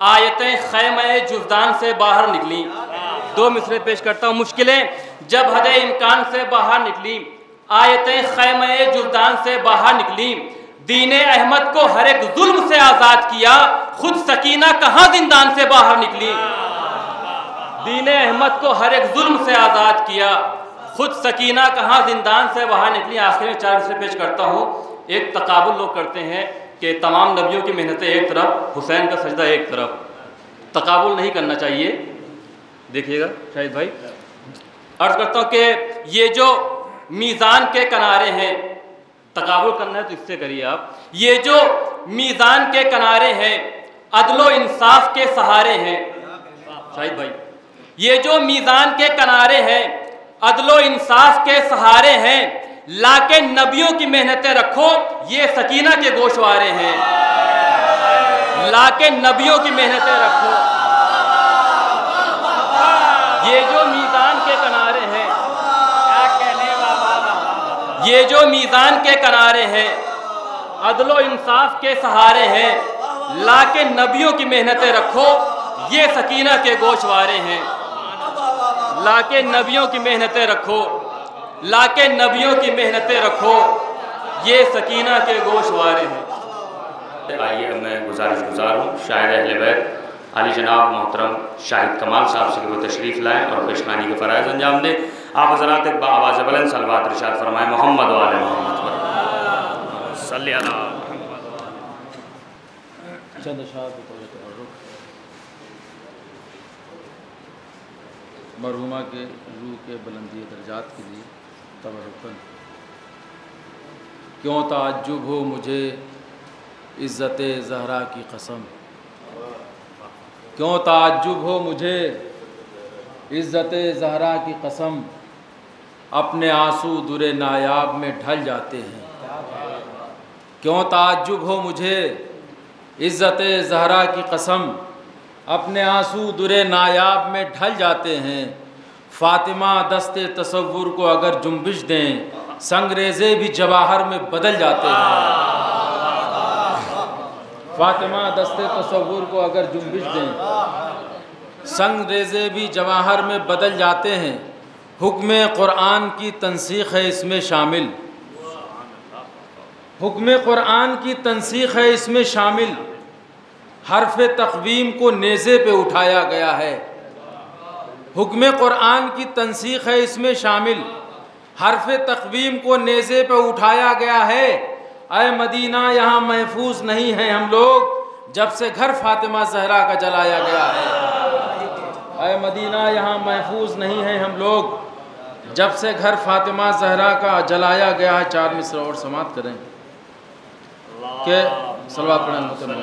आयतें खैमे जुज़दान से बाहर निकली। 2 मिसरे पेश करता हूँ। मुश्किलें जब हदे इम्कान से बाहर निकली, आयतें खैमे जुज़दान से बाहर निकली। दीने अहमद को हर एक जुल्म से आज़ाद किया, खुद सकीना कहाँ जिंदान से बाहर निकली। दीने अहमद को हर एक जुल्म से आज़ाद किया, खुद सकीना कहाँ जिंदान से बाहर निकली। आखिर में 4 मिसरे पेश करता हूँ। एक तकाबुल लोग करते हैं कि तमाम नबियों की मेहनतें एक तरफ, हुसैन का सजदा एक तरफ। तकाबुल नहीं करना चाहिए। देखिएगा शाहिद भाई, अर्ज करता हूँ कि ये जो मीज़ान के किनारे हैं, तकाबुल करना है तो इससे करिए आप। ये जो मीज़ान के किनारे हैं, अदलो इंसाफ के सहारे हैं। शाहिद भाई, ये जो मीज़ान के किनारे हैं, अदलो इंसाफ के सहारे हैं, लाके नबियों की मेहनतें रखो, ये सकीना के गोशवारे हैं। लाके नबियों की मेहनतें रखो, ये जो मीज़ान के किनारे हैं, ये जो मीज़ान के किनारे हैं, अदलो इंसाफ के सहारे हैं, लाके नबियों की मेहनतें रखो, ये सकीना के गोशवारे हैं। लाके नबियों की मेहनतें रखो, लाके नबियों की मेहनतें रखो, ये सकीना के गोशवारे हैं। आइए अब मैं गुज़ार हूँ शायद अहले बैत अली जनाब मोहतरम शाहिद कमाल साहब से वो तशरीफ़ लाएँ और पेशखानी के फ़राइज़ अंजाम दें। आप हज़रात एक आवाज़ बुलंद सलवात इरशाद फरमाएँ मोहम्मद व आले मोहम्मद पर सल्ली अला। मरहुमा के रूह के बुलंदी दर्जात के लिए तवरुकन। क्यों ताज्जुब हो मुझे इज़्ज़त ज़हरा की कसम, क्यों ताज्जुब हो मुझे इज़्ज़त ज़हरा की कसम, अपने आंसू दुरे नायाब में ढल जाते हैं। क्यों ताज्जुब हो मुझे इज़्ज़त ज़हरा की कसम, अपने आंसू दुरे नायाब में ढल जाते हैं। फ़ातिमा दस्ते तसव्वुर को अगर जुम्बिश दें, संगरेज़े भी जवाहर में बदल जाते हैं। फ़ातिमा दस्ते तसव्वुर को अगर जुम्बिश दें, संगरेज़े भी जवाहर में बदल जाते हैं। हुक्म क़ुरआन की तंसीख़ है इसमें शामिल, हुक्म क़ुरआन की तंसीख़ है इसमें शामिल। हर्फ तक़वीम को नेज़े पे उठाया गया है। हुक्म क़ुरआन की तंसीख़ है इसमें शामिल, हर्फ तक़वीम को नेज़े पे उठाया गया है। ऐ मदीना यहाँ महफूज नहीं हैं हम लोग, जब से घर फ़ातिमा ज़हरा का जलाया गया है। ऐ मदीना यहाँ महफूज नहीं हैं हम लोग, जब से घर फ़ातिमा ज़हरा का जलाया गया है। 4 मिसरा और समाप्त करें के सलवात पढ़ें।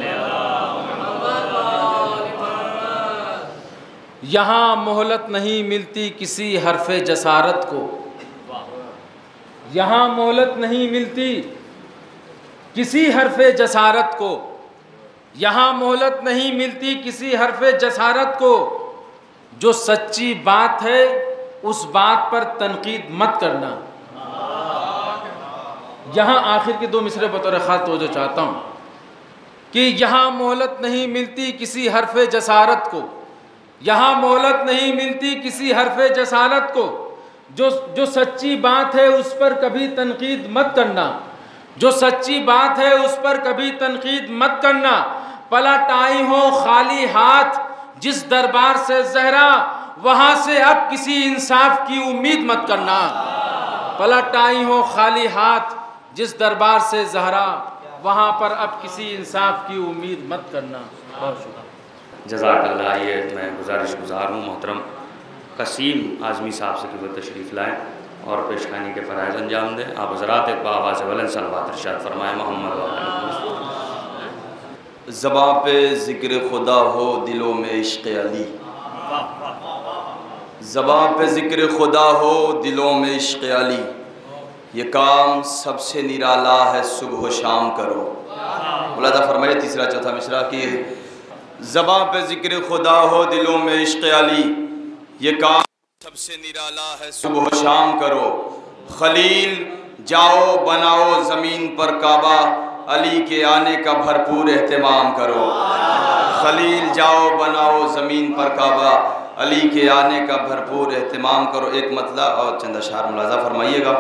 यहाँ मोहलत नहीं मिलती किसी हरफ़े जसारत को, यहाँ मोहलत नहीं मिलती किसी हरफ़े जसारत को, यहाँ मोहलत नहीं मिलती किसी हरफ़े जसारत को। जो सच्ची बात है उस बात पर तनकीद मत करना। यहाँ आखिर के 2 मिसरे बतौर ख़ास तवज्जो चाहता हूँ कि यहाँ मोहलत नहीं मिलती किसी हरफ़े जसारत को, यहाँ मोहलत नहीं मिलती किसी हरफ़े जसारत को। जो सच्ची बात है उस पर कभी तनकीद मत करना, जो सच्ची बात है उस पर कभी तनकीद मत करना। पलट आई हो खाली हाथ जिस दरबार से ज़हरा, वहाँ से अब किसी इंसाफ की उम्मीद मत करना। पलट आई हो खाली हाथ जिस दरबार से ज़हरा, वहाँ पर अब किसी इंसाफ की उम्मीद मत करना। बहुत शुक्रिया। जज़ाकल्लाह। ये मैं गुज़ार हूँ मोहतरम कसीम आज़मी साहब से कि वो तशरीफ़ लाएँ और पेशखानी के फ़राइज़ अंजाम दें। आप हज़रात एक बावाज़ बुलंद सलवात इरशाद फ़रमाएँ। मोहम्मद ज़बां पे ज़िक्र खुदा हो दिलों में इश्क़ अली, ज़बां पे ज़िक्र खुदा हो दिलों में इश्क़ अली, ये काम सबसे निराला है सुबह शाम करो। मुलादा फरमाइए तीसरा चौथा मिसरा कि ज़बां पे ज़िक्र खुदा हो दिलों में इश्क़ अली, ये काम सबसे निराला है सुबह शाम करो। खलील जाओ बनाओ ज़मीन पर काबा, अली के आने का भरपूर एहतमाम करो। खलील जाओ बनाओ ज़मीन पर काबा, अली के आने का भरपूर एहतमाम करो। एक मतला और चंद अशआर मुलाजा फरमाइएगा।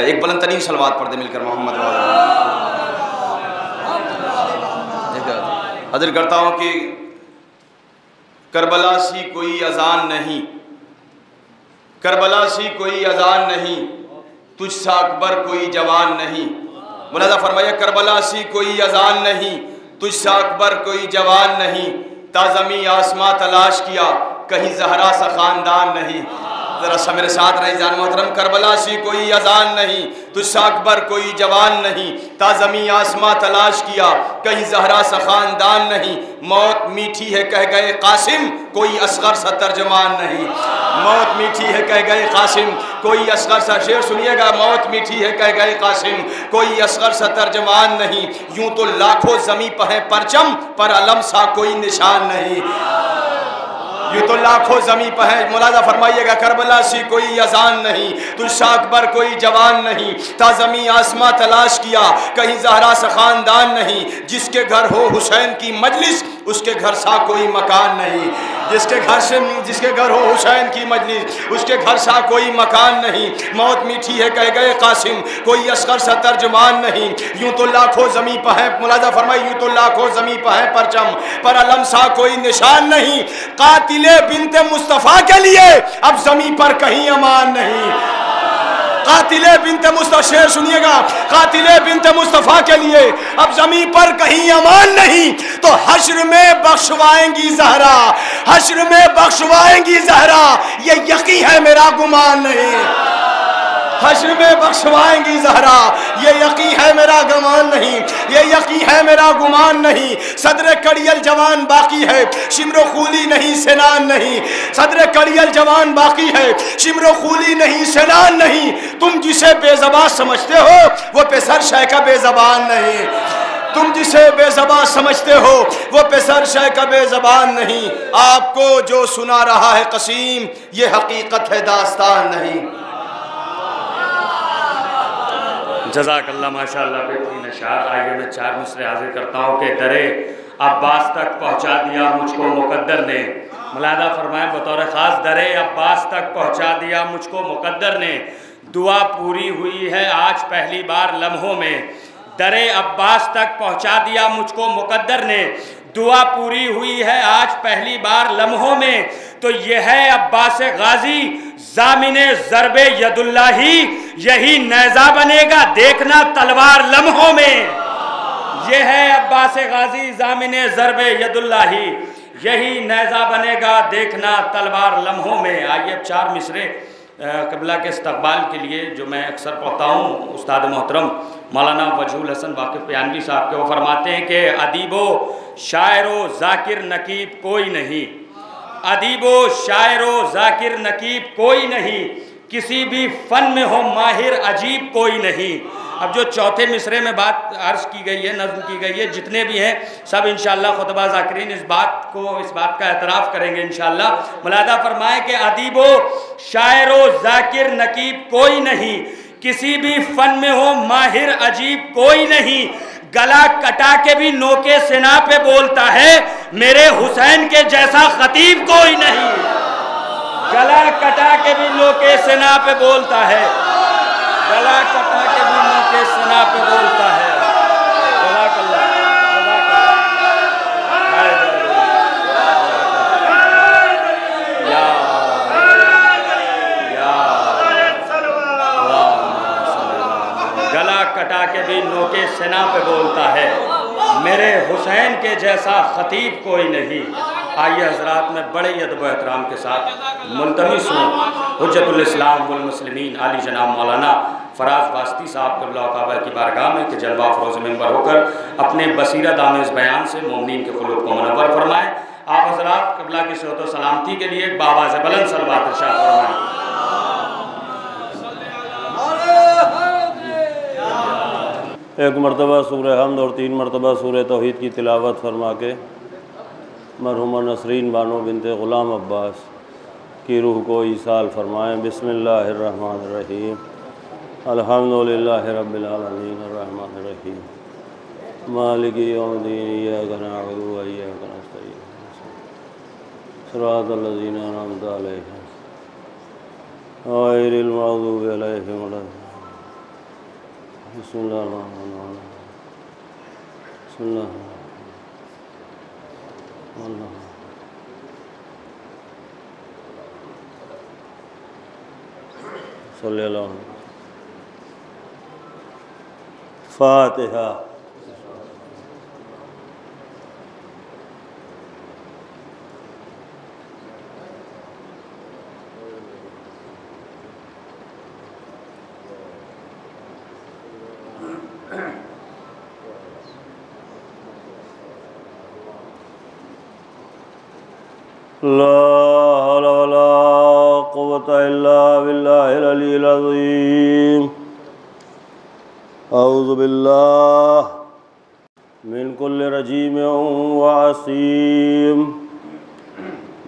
एक बुलंद तरीन सलवात पढ़ दे मिलकर मोहम्मद। अर्ज़ करता हूँ कि करबला सी कोई अजान नहीं, करबला सी कोई अजान नहीं, तुझसा अकबर कोई जवान नहीं। मुलाजा फरमाइए करबला सी कोई अजान नहीं, तुझसा अकबर कोई जवान नहीं, ताज़मी आसमां तलाश किया कहीं ज़हरा सा ख़ानदान नहीं। ज़रा सा मेरे साथ रही जान मोहतरम। करबला सी कोई अजान नहीं, तुझसा अकबर कोई जवान नहीं, ताज़मी आसमां तलाश किया कहीं ज़हरा सा ख़ानदान नहीं। मौत मीठी है कह गए कासिम, कोई असगर सा तर्जमान नहीं। मौत मीठी है कह गए कासिम, कोई असगर सा, शेर सुनिएगा, मौत मीठी है कह गए कासिम, कोई असगर सा तर्जमान नहीं। यूं तो लाखों ज़मीं पर है परचम, पर अलम सा कोई निशान नहीं। यूँ तो लाखों ज़मीं पर है। मुलाजा फरमाइएगा करबला सी कोई अजान नहीं, तुझसा अकबर कोई जवान नहीं, ताज़मी आसमां तलाश किया कहीं ज़हरा सा ख़ानदान नहीं। जिसके घर हो हुसैन की मजलिस, उसके घर सा कोई मकान नहीं। जिसके घर हो हुसैन की मजलिस, उसके घर सा कोई मकान नहीं। मौत मीठी है कह गए कासिम, कोई असगर सा तर्जमान नहीं। यूँ तो लाखों ज़मीं पर है, मुलाजा फरमाई, यूँ तो लाखों ज़मीं पर है परचम, पर अलम सा कोई निशान नहीं। कातिले बिनते मुस्तफ़ा के लिए अब ज़मीं पर कहीं अमान नहीं। कातिले बिनते मुस्तफ़ा, शेर सुनिएगा, कातिले बिनते मुस्तफ़ा के लिए अब ज़मीं पर कहीं अमान नहीं। तो हश्र में बख्शवाएंगी ज़हरा, हश्र में बख्शवाएंगी ज़हरा, ये यकीन है मेरा गुमान नहीं। हश्र में बख्शवाएंगी ज़हरा, ये यकीन है मेरा गुमान नहीं, ये यकीन है मेरा गुमान नहीं। सदर कड़ियल जवान बाकी है, शिमरो खूली नहीं सेनान नहीं। सदर कड़ियल जवान बाकी है, शिमरो खूली नहीं सेनान नहीं। तुम जिसे बेज़बान समझते हो वो पेसर शय का बेज़बान नहीं। तुम जिसे बेज़बान समझते हो वो पेसर शय का बेज़बान नहीं। आपको जो सुना रहा है कसीम, ये हकीकत है दास्तान नहीं। जज़ाकल्लाह माशाअल्लाह। बेहतरीन अशार। आइए मैं 4 मिसरे हाजिर करता हूँ कि दरे अब्बास तक पहुँचा दिया मुझको मुक़द्दर ने। मुलादा फरमाएं बतौर ख़ास, दरे अब्बास तक पहुँचा दिया मुझको मुक़द्दर ने, दुआ पूरी हुई है आज पहली बार लम्हों में। दरे अब्बास तक पहुँचा दिया मुझको मुक़द्दर ने, दुआ पूरी हुई है आज पहली बार लम्हों में। तो यह है अब्बास गाजी ज़ामिने ज़रबे यदुल्लाही, यही नैज़ा बनेगा देखना तलवार लम्हों में। यह है अब्बास गाजी ज़ामिने ज़रबे यदुल्लाही, यही नैज़ा बनेगा देखना तलवार लम्हों में। आइए 4 मिसरे क़िबला के इस्तक़बाल के लिए जो मैं अक्सर पढ़ता हूँ, उस्ताद मोहतरम मौलाना वजहुल हसन वाक़िफ़ बयानवी साहब के, वो फरमाते हैं कि अदीबो शायरो ज़ाकिर नकीब कोई नहीं, अदीबो शायरो ज़ाकिर नकीब कोई नहीं, किसी भी फ़न में हो माहिर अजीब कोई नहीं। अब जो चौथे मिसरे में बात अर्ज़ की गई है, नज़्म की गई है, जितने भी हैं सब इंशाअल्लाह खुतबा ज़ाकिरीन इस बात का एतराफ़ करेंगे इंशाअल्लाह। मुलादा फरमाए कि अदीबो शायरो ज़ाकिर नकीब कोई नहीं, किसी भी फ़न में हो माहिर अजीब कोई नहीं। गला कटा के भी नोके सिना पे बोलता है, मेरे हुसैन के जैसा खतीब कोई नहीं। गला कटा के भी नोके सिना पे बोलता है, गला कटा के भी नोके सिना पे बोलता है। गला कटा के के भी नोके सिना पे बोलता है, मेरे हुसैन के जैसा खतीब कोई नहीं। आइए हजरात, में बड़े अदब एहतराम के साथ मुल्तमिस हूँ हुज्जतुल इस्लाम वल मुस्लिमीन आली जनाब मौलाना फराज वास्ती साहब क़िबला काबा की बारगाह में कि जलवा फरोज़ मिंबर होकर अपने बसीरत आमेज़ बयान से मोमिनीन के क़ुलूब को मुनव्वर फरमाएँ। आप हजरात क़िबला की सोत व सलामती के लिए बाबा से बुलंद सलवात इरशाद फरमाएँ। एक मरतबा सूरह हम्द और 3 मरतबा सूरह तौहीद की तिलावत फरमा के मरहुमा नसरीन बानो बिनते ग़ुलाम अब्बास की रूह को ईसाल फरमाएँ। बिस्मिल्लाहिर्रहमानिर्रहीम, अल्हम्दुलिल्लाहि रब्बिल आलमीन, अर्रहमानिर्रहीम, मालिकि यौमिद्दीन, इय्याका नअबुदु व इय्याका नस्तईन, सिरातल लज़ीना अनअमता अलैहिम गैरिल मग़दूबि अलैहिम वलद्दाल्लीन। बिस्मिल्लाहिर्रहमानिर्रहीम, बिस्मिल्लाह फातिहा। ला हौला वला कुव्वता इल्ला बिल्लाहिल अलीय्यिल अज़ीम। औज़ु बिल्लाहि मिन कुल्लि रजीमिन व असीम।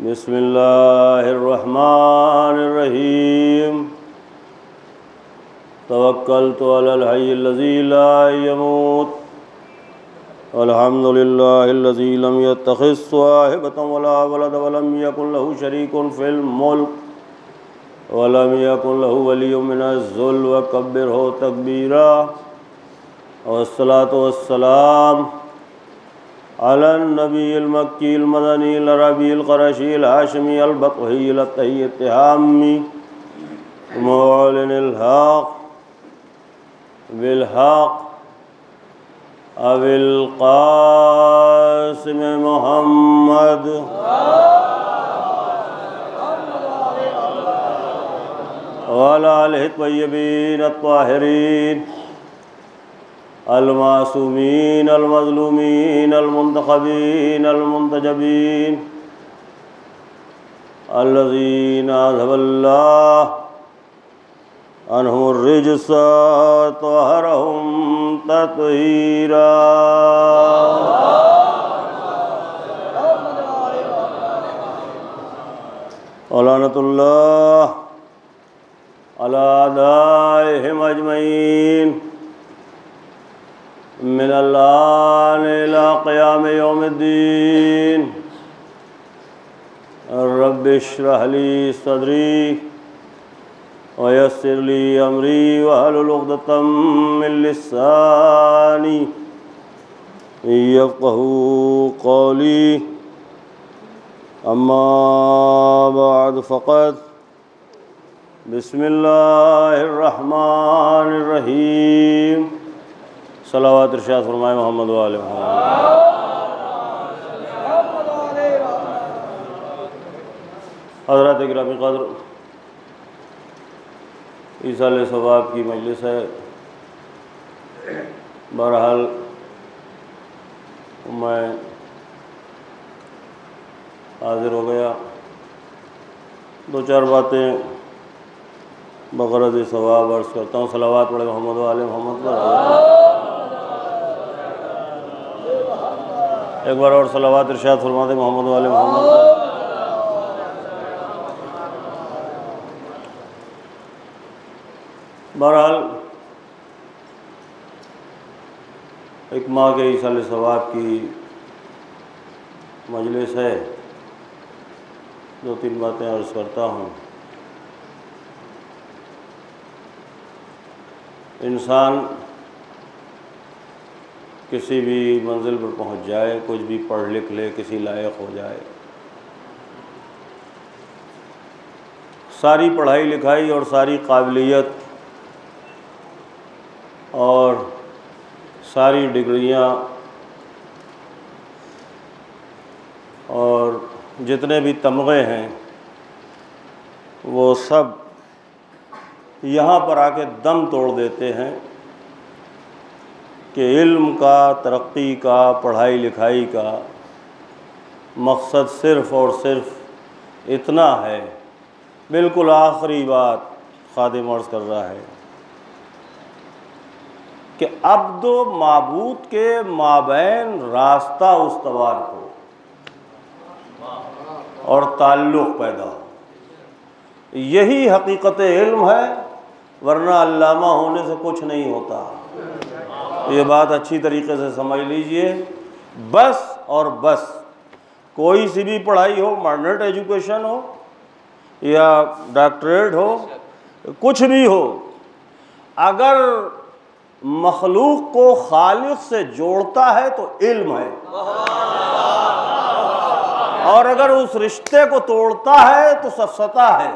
बिस्मिल्लाहिर्रहमानिर्रहीम। तवक्कलतु अलल हय्यिल लज़ी ला यमूत। अल्हम्दुलिल्लाहिल्लज़ी लम यत्तखिज़ स्वाहिबतन वला वलद वलम यकुन लहू शरीकुन फ़िल मुल्क वलम यकुन लहू वलिय्युम मिनज़-ज़ुल्ल वकब्बिरहु तकबीरा। वस्सलातु वस्सलाम अलन नबील मक्कील मदनील अरबील क़ुरैशील हाशिमील बक़वील तय्यिल हामी मुअलिनिल हक़ बिल हक़ अबिल क़ासिम मुहम्मद वअला आलिहि त्वय्यबीन अत्ताहिरीन अल-मासूमीन अल-मज़लूमीन अल-मुंतख़बीन अल-मुंतजबीन अल्लज़ीना अज़हबल्लाहु अन्हुर रिज्स तहरहुम तत्हीरा। लानतुल्लाह अला आदाइहिम अजमईन मिनल आन इला क़ियाम यौमिद्दीन। रब्बि इश्रह ली सदरी वयस्सिर ली अमरी वहलुल उक़दतम मिन लिसानी यफ़क़हू क़ौली। अम्मा बअद फ़क़द बिस्मिल्लाहिर्रहमानिर्रहीम। सलावत इरशाद फरमाए मोहम्मद व आले मोहम्मद। हज़रात गिरामी क़द्र, ईसाल सवाब की मजलिस है। बहरहाल मैं हाज़िर हो गया। 2-4 बातें बग़रज़ सवाब अर्ज़ करता हूँ। सलावत पढ़े मोहम्मद व आले मोहम्मद पर। एक बार और सलावत इरशाद फरमा दे मोहम्मद व आले मोहम्मद पर। बहरहाल एक माह के ईसाल सवाब की मजलिस है। 2-3 बातें अर्ज़ करता हूँ। इंसान किसी भी मंजिल पर पहुँच जाए, कुछ भी पढ़ लिख ले, किसी लायक हो जाए, सारी पढ़ाई लिखाई और सारी काबिलियत और सारी डिग्रियां और जितने भी तमगे हैं वो सब यहाँ पर आके दम तोड़ देते हैं कि इल्म का, तरक्की का, पढ़ाई लिखाई का मकसद सिर्फ़ और सिर्फ इतना है। बिल्कुल आखिरी बात खादिम अर्ज़ कर रहा है कि अब्द व माबूद के माबैन रास्ता उस्तवार हो और ताल्लुक़ पैदा हो, यही हकीकत इल्म है, वरना अल्लामा होने से कुछ नहीं होता। ये बात अच्छी तरीके से समझ लीजिए। बस और बस कोई सी भी पढ़ाई हो, मॉडर्न एजुकेशन हो या डॉक्टरेट हो, कुछ भी हो, अगर मखलूक को खालिक से जोड़ता है तो इल्म है, और अगर उस रिश्ते को तोड़ता है तो सफसता है।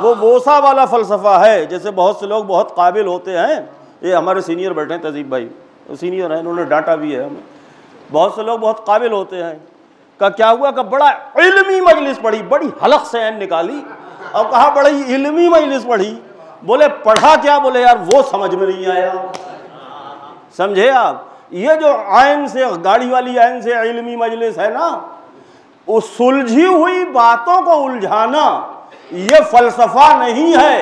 वो बोसा वाला फ़लसफ़ा है। जैसे बहुत से लोग बहुत काबिल होते हैं, ये हमारे सीनियर बैठे हैं तहजीब भाई, सीनियर हैं, उन्होंने डांटा भी है हमें। बहुत से लोग बहुत काबिल होते हैं, का क्या हुआ कि बड़ा इल्मी मजलिस पढ़ी, बड़ी हलक से ऐन निकाली और कहा बड़ी इल्मी मजलिस पढ़ी। बोले पढ़ा क्या? बोले यार वो समझ में नहीं आया। समझे आप? ये जो आयन से, गाड़ी वाली आयन से इल्मी मजलिस है ना, उस सुलझी हुई बातों को उलझाना ये फ़लसफ़ा नहीं है,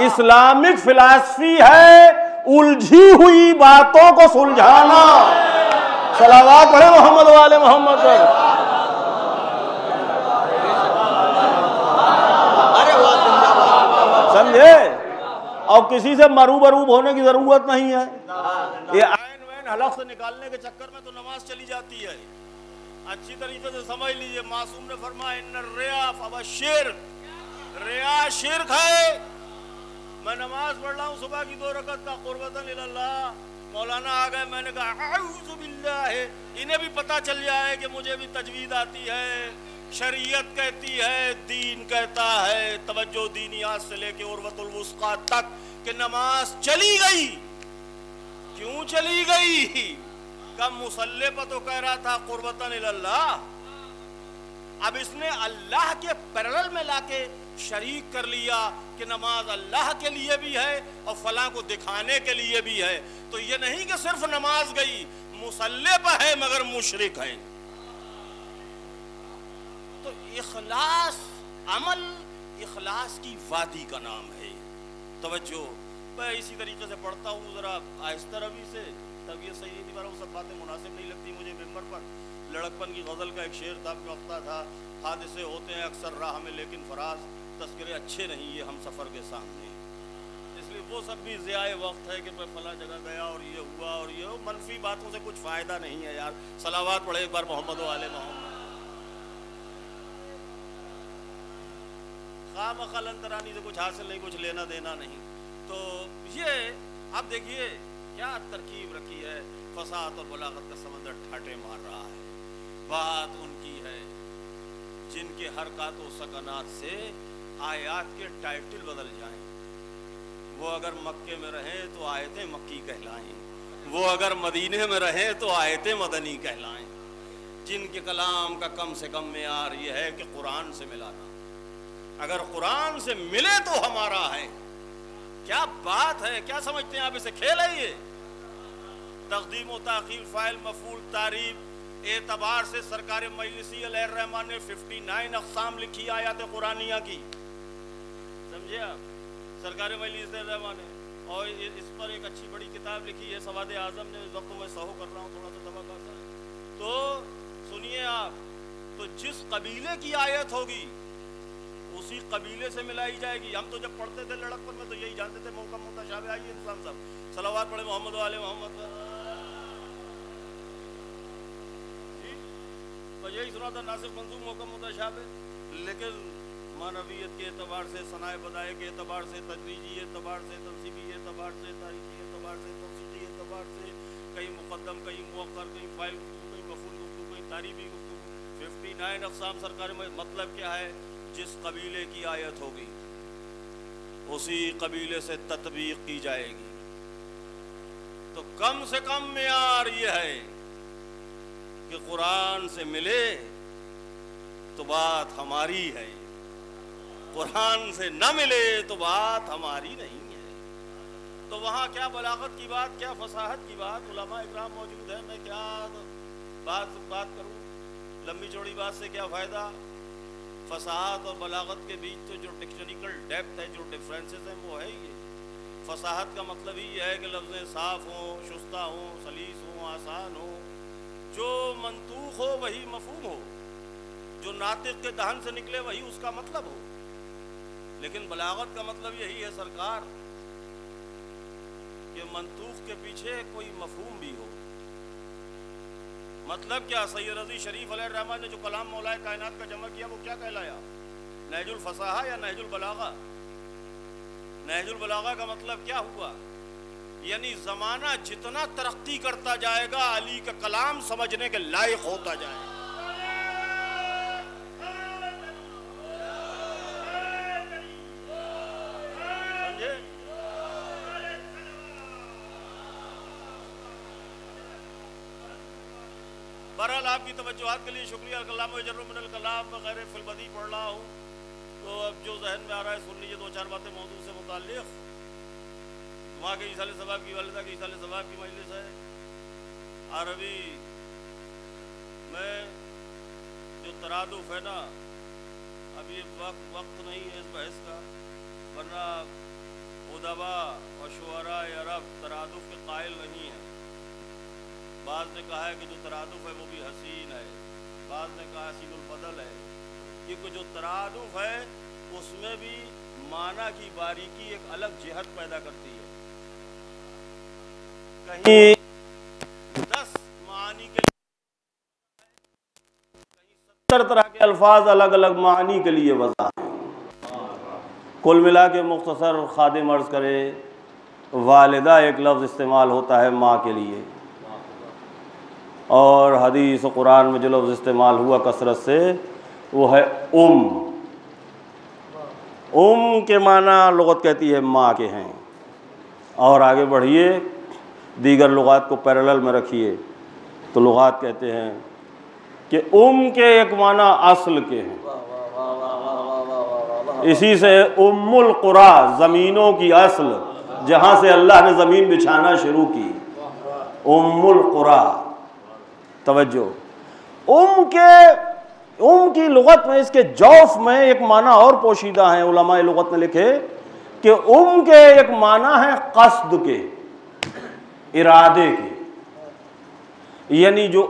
इस्लामिक फ़िलासफ़ी है, उलझी हुई बातों को सुलझाना। सलावत पढ़े मोहम्मद वाले मोहम्मद पर। समझे? और किसी से मरूबरूब होने की ज़रूरत नहीं है। ये आयन वैन हलक से निकालने के चक्कर में तो नमाज चली जाती है। अच्छी तरीके से समझ लीजिए। मासूम ने फरमाया इन्ना रिया फबशिर, रिया शिर्क है। मैं नमाज पढ़ रहा हूँ सुबह की 2 रकत का कुर्बतन इल्लाह, मौलाना आ गए, मैंने कहा अऊज़ु बिल्लाह, इन्हें भी पता चल जाए कि मुझे भी तजवीद आती है, शरीयत कहती है, दीन कहता है, तवज्जो दीनियात से लेके उर्वतुल वुस्का तक कि नमाज चली गई। क्यों चली गई? कब मुसल्ले पर तो कह रहा था कुर्बतन इल्लाह, अब इसने अल्लाह के पैरेलल में लाके शरीक कर लिया कि नमाज अल्लाह के लिए भी है और फलां को दिखाने के लिए भी है। तो ये नहीं कि सिर्फ नमाज गई, मुसल्ले पर है मगर मुशरिक है। तो इखलास, अमल इखलास की वादी का नाम है। तवज्जो, मैं इसी तरीके से पढ़ता हूँ जरा आहिस्ता रवी से, तब ये सही नहीं, वो सब बातें मुनासिब नहीं लगती मुझे मेंबर पर। लड़कपन की गज़ल का एक शेर था, वक्ता था, हादसे होते हैं अक्सर राह में लेकिन फराज, तस्करे अच्छे नहीं ये हम सफ़र के सामने। इसलिए वो सब भी ज़ियाए वक्त है कि मैं फला जगह गया और ये हुआ और ये, मनफी बातों से कुछ फ़ायदा नहीं है यार। सलावात पढ़े एक बार मोहम्मद वाले मोहम्मद। खामखल अंतरानी से कुछ हासिल नहीं, कुछ लेना देना नहीं। तो ये अब देखिए क्या तरकीब रखी है, फसाद और बलागत का समंदर ठाटे मार रहा है। बात उनकी है जिनके हरकत व सकनात से आयात के टाइटल बदल जाएं। वो अगर मक्के में रहें तो आयतें मक्की कहलाएं, वो अगर मदीने में रहें तो आयतें मदनी कहलाएं। जिनके कलाम का कम से कम मेयार ये है कि कुरान से मिलाना, अगर कुरान से मिले तो हमारा है। क्या बात है, क्या समझते हैं आप इसे? खेल है ये? तक़दीम व ताख़ीर, फ़ाइल, मफ़ूल, तारीफ़ एतबार से सरकार मजलिसी अलैहिर्रहमान ने 59 अक़साम लिखी आयात कुरानिया की। समझे आप? सरकार मजलिसी अलैहिर्रहमान ने, और इस पर एक अच्छी बड़ी किताब लिखी है सवाद आज़म ने। इस वक्त मैं सहू कर रहा हूँ, थोड़ा सा दबा कर रहा है। तो सुनिए आप, तो जिस कबीले की आयत होगी उसी कबीले से मिलाई जाएगी। हम तो जब पढ़ते थे लड़कपन में तो यही जानते थे मौका मुताशाबे। आइए इंसान साहब सलावत पढ़े मोहम्मद वाले मोहम्मद। तो यही सुना था नासिर मंजूर मौका मुताशाबे, लेकिन मानवियत के एतबार से, सनाए बदाए के एतबार से, तदरीजी एतबार से, तनसीबी एतबार से, तारीखी एतबार से, तौसीकी एतबार से, कहीं मुक़द्दम, कहीं मुअक्खर, कहीं फ़ाइल गुफ्तगू, कहीं मफ़ूल गुफ्तगू, कहीं तारीबी गुफ्तगू। 59 अक़साम सरकार में। मतलब क्या है? जिस कबीले की आयत होगी उसी कबीले से तत्बीक की जाएगी। तो कम से कम मेयार ये है कि कुरान से मिले तो बात हमारी है, कुरान से न मिले तो बात हमारी नहीं है। तो वहाँ क्या बलागत की बात, क्या फसाहत की बात, उलमा इकराम मौजूद है, मैं क्या बात करूँ, लंबी चौड़ी बात से क्या फ़ायदा। फसाहत और बलागत के बीच तो जो टेक्निकल डेप्थ है, जो डिफरेंसेस हैं वो है ही। फसाहत का मतलब ही है कि लफ्ज़ें साफ़ हों, शुस्ता हों, सलीस हों, आसान हो, जो मंतूख हो वही मफहूम हो, जो नातिक़ के दहन से निकले वही उसका मतलब हो। लेकिन बलागत का मतलब यही है सरकार कि मंतूख के पीछे कोई मफहूम भी हो। मतलब क्या, सैयद रज़ी शरीफ अलैहिर्रहमान ने जो कलाम मौलाए कायनात का जमा किया वो क्या कहलाया, नहजुल फसाहा या नहजुल बलागा। नहजुल बलागा का मतलब क्या हुआ, यानी ज़माना जितना तरक्की करता जाएगा अली का कलाम समझने के लायक होता जाएगा। समझे? बहरहाल आपकी तवज्जुहात के लिए शुक्रिया। कलाम वजर्रुमिनल कलाम वगैरह फिलबदी पढ़ रहा हूँ, तो अब जो जहन में आ रहा है सुन लीजिए। दो चार बातें मौजूद से मुताल्लिक़। वहाँ के ईसाले सवाब की वालिदा की ईसाले सवाब की मजलिस है। अरबी में जो तरादुफ है ना, अब ये वक्त नहीं है इस बहस का, वरना उदबा और शुअरा अरब तरादुफ के कायल नहीं है। बाज़ ने कहा है कि जो तरादुफ है वो भी हसीन है, बाज़ ने कहा हसीनुल बदल है, क्योंकि जो तरादुफ है उसमें भी माना की बारीकी एक अलग जिहत पैदा करती है। कहीं 10 मानी के लिए, कहीं 70 तरह के अल्फाज अलग अलग मानी के लिए वज़ा है। कुल मिला के मुख्तसर खादिम अर्ज़ करे, वालिदा एक लफ्ज़ इस्तेमाल होता है माँ के लिए, और हदीस कुरान में जो लफ्ज़ इस्तेमाल हुआ कसरत से वो है उम के माना लुग़त कहती है माँ के हैं। और आगे बढ़िए, दीगर लुग़ात को पैरेलल में रखिए तो लुग़ात कहते हैं कि के एक माना असल के हैं। इसी से उम्मुल कुरा, ज़मीनों की असल, जहाँ से अल्लाह ने ज़मीन बिछाना शुरू की, उम्मुल कुरा। तवज्जो, की लुग़त में, इसके जौफ में एक माना और पोशीदा है। उलमाए लुग़त ने लिखे कि के एक माना है क़स्द के, इरादे के, यानी जो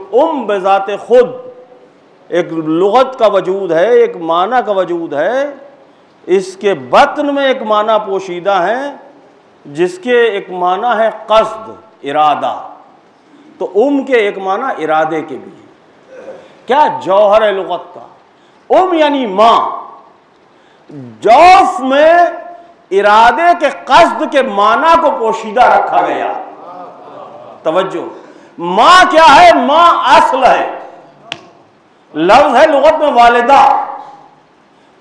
बेज़ाते खुद एक लुग़त का वजूद है, एक माना का वजूद है, इसके बत्न में एक माना पोशीदा है जिसके एक माना है क़स्द, इरादा। तो के एक माना इरादे के भी है। क्या जौहर है लुग़त का, यानी माँ, जौफ में इरादे के क़स्द के माना को पोशीदा रखा गया। तवज्जो, माँ क्या है, माँ असल है। लफ्ज़ है लुग़त में वालिदा,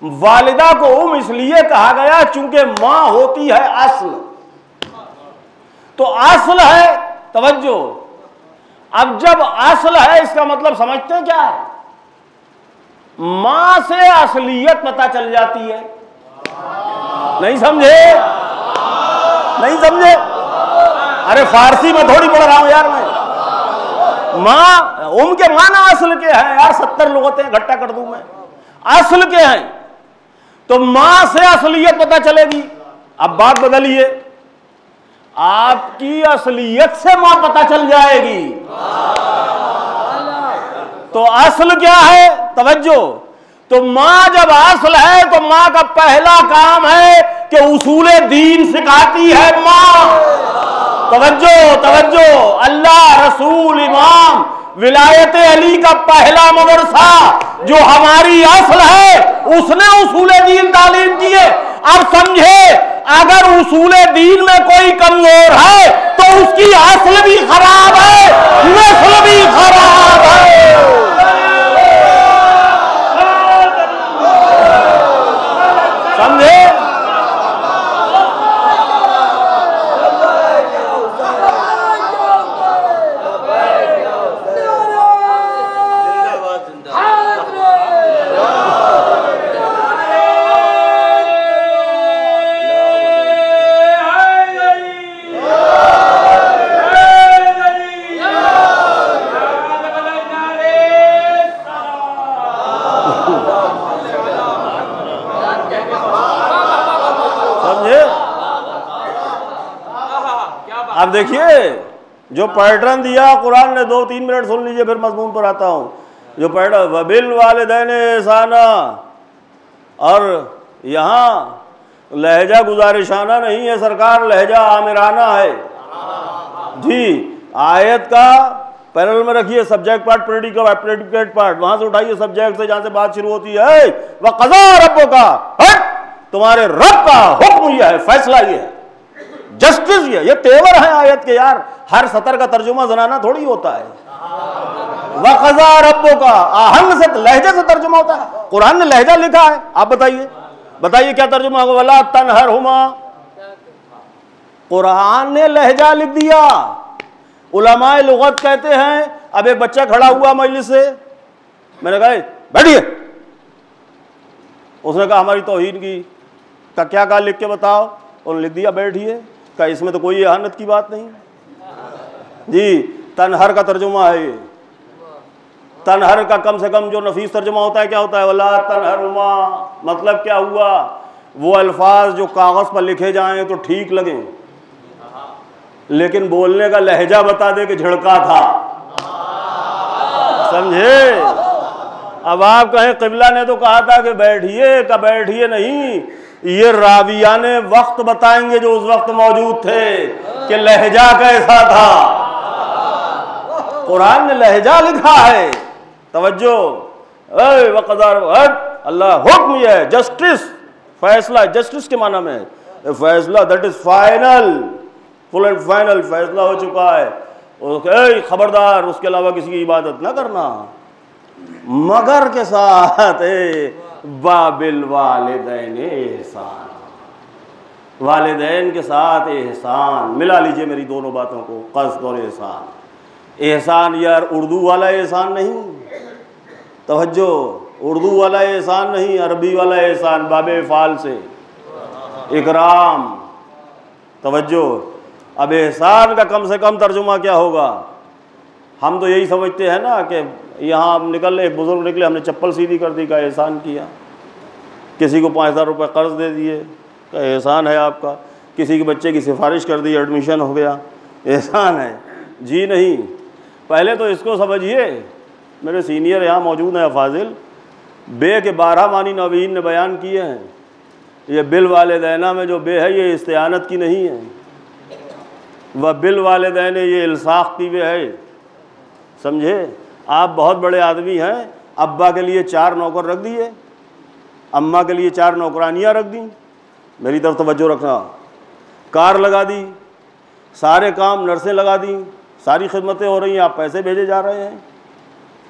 वालिदा को इसलिए कहा गया चूंकि माँ होती है असल। तो असल है, तवज्जो, अब जब असल है इसका मतलब समझते हैं क्या है, मां से असलियत पता चल जाती है। नहीं समझे, नहीं समझे? अरे फारसी में थोड़ी पढ़ रहा हूं यार मैं। मां के माना असल के हैं यार, 70 लुग़तें इकट्ठा कर दूं मैं, असल के हैं। तो मां से असलियत पता चलेगी। अब बात बदलिए, आपकी असलियत से मां पता चल जाएगी। तो असल क्या है, तवज्जो, तो मां जब असल है तो मां का पहला काम है कि उसूले दीन सिखाती है मां। तवज्जो, तवज्जो, अल्लाह, रसूल, इमाम, विलायत अली का पहला मदरसा जो हमारी असल है, उसने उसूले दीन तालीम किए। अब समझे, अगर उसूले दीन में कोई कमजोर है तो उसकी असल भी खराब है, नस्ल भी खराब है। समझे? अब देखिए जो पैटर्न दिया कुरान ने, 2-3 मिनट सुन लीजिए फिर मजमून पर आता हूँ। जो पैटर्न वबिल वालिदैन एहसाना, और यहाँ लहजा गुजारिशाना नहीं है सरकार, लहजा आमिराना है जी। आयत का पैरल में रखिए सब्जेक्ट पार्ट, प्रेडिकेट पार्ट, वहां से उठाइए सब्जेक्ट से, जहां से बात शुरू होती है वक़ज़ा रब्बुका, तुम्हारे रब का हुक्म यह है, फैसला यह है, जस्टिस ये तेवर है आयत के यार। हर सतर का तर्जुमा जनाना थोड़ी होता है। वक़ज़ा रब्बुका आहंग से, लहजे से तर्जुमा होता है। कुरान ने लहजा लिखा है, आप बताइए क्या तर्जुमा होगा? वला तनहरहुमा, कुरान ने लहजा लिख दिया। उलमाए लुगत कहते हैं, अब एक बच्चा खड़ा हुआ मजलिस से, मैंने कहा बैठिए, उसने कहा हमारी तौहीन की, का क्या कहा लिख के बताओ, उन्होंने लिख दिया बैठिए। का इसमें तो कोई एहानत की बात नहीं जी। तनहर का तर्जुमा है ये। तनहर का कम से कम जो नफीस तर्जुमा होता है क्या होता है? वला तनहरुमा, मतलब क्या हुआ? वो अल्फाज जो कागज पर लिखे जाएं तो ठीक लगे, लेकिन बोलने का लहजा बता दे कि झड़का था, समझे? अब आप कहें किबला ने तो कहा था कि बैठिए, का बैठिए नहीं, ये राविया ने वक्त बताएंगे जो उस वक्त मौजूद थे कि लहजा कैसा था। कुरान ने लहजा लिखा है, तवज्जो, अल्लाह हुक्म यह है, जस्टिस, फैसला, जस्टिस के माना में फैसला, that is final, full and final फैसला हो चुका है। खबरदार उसके अलावा किसी की इबादत ना करना, मगर के साथ बाबिल वालिदैन एहसान, वालिदैन के साथ एहसान। मिला लीजिए मेरी दोनों बातों को, क़स्द और एहसान। एहसान यार उर्दू वाला एहसान नहीं, तवज्जो, उर्दू वाला एहसान नहीं, अरबी वाला एहसान, बाबे फ़ाल से इकराम, तवज्जो। अब एहसान का कम से कम तर्जुमा क्या होगा? हम तो यही समझते हैं ना कि यहाँ हम निकले, एक बुजुर्ग निकले, हमने चप्पल सीधी कर दी, का एहसान किया। किसी को 5000 रुपये कर्ज दे दिए, का एहसान है आपका। किसी के बच्चे की सिफारिश कर दी, एडमिशन हो गया, एहसान है जी नहीं। पहले तो इसको समझिए, मेरे सीनियर यहाँ मौजूद हैं फाजिल, बे के 12 मानी नवीन ने बयान किए हैं। ये बिल वालिदैना में जो बे है ये इस्तिआनत की नहीं है, वह बिल वालिदैन ये इल्साक़ की बे है, समझे? आप बहुत बड़े आदमी हैं, अब्बा के लिए 4 नौकर रख दिए, अम्मा के लिए 4 नौकरानियाँ रख दी, मेरी तरफ तवज्जो रखना, कार लगा दी, सारे काम नर्सें लगा दी, सारी खिदमतें हो रही हैं, आप पैसे भेजे जा रहे हैं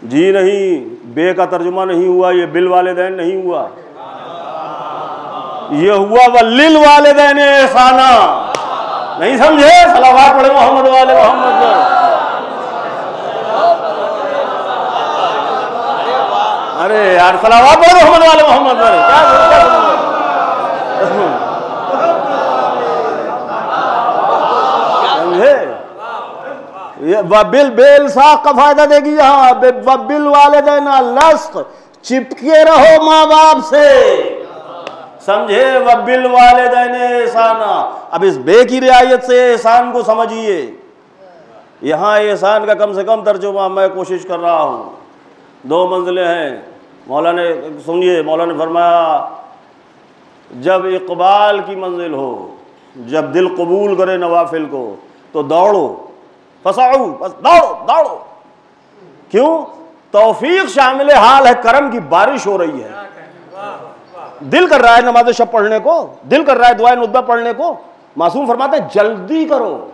जी नहीं। बे का तर्जुमा नहीं हुआ, ये बिल वालिदैन नहीं हुआ, ये हुआ वलिल वालिदैन एहसाना। नहीं समझे? सलावत पढ़े मोहम्मद वाले मोहम्मद पर। अरे यार सलावत पढ़े मोहम्मद वाले मोहम्मद पर, समझे? ये वबिल बेल साख का फायदा देगी यहाँ। वबिल वालिदैन लस्क, चिपके रहो माँ बाप से, समझे? वबिल वालिदैन एहसाना। अब इस बे की रियायत से एहसान को समझिए। यहाँ एहसान का कम से कम तर्जुमा मैं कोशिश कर रहा हूँ। 2 मंजिलें हैं। मौला ने, सुनिए, मौला ने फरमाया जब इकबाल की मंजिल हो, जब दिल कबूल करे नवाफिल को, तो दौड़ो, फसाऊ, बस दौड़ो दौड़ो। क्यों? तौफीक शामिल हाल है, करम की बारिश हो रही है। दिल कर रहा है नमाज शब पढ़ने को, दिल कर रहा है दुआए नुतबा पढ़ने को, मासूम फरमाते हैं जल्दी करो,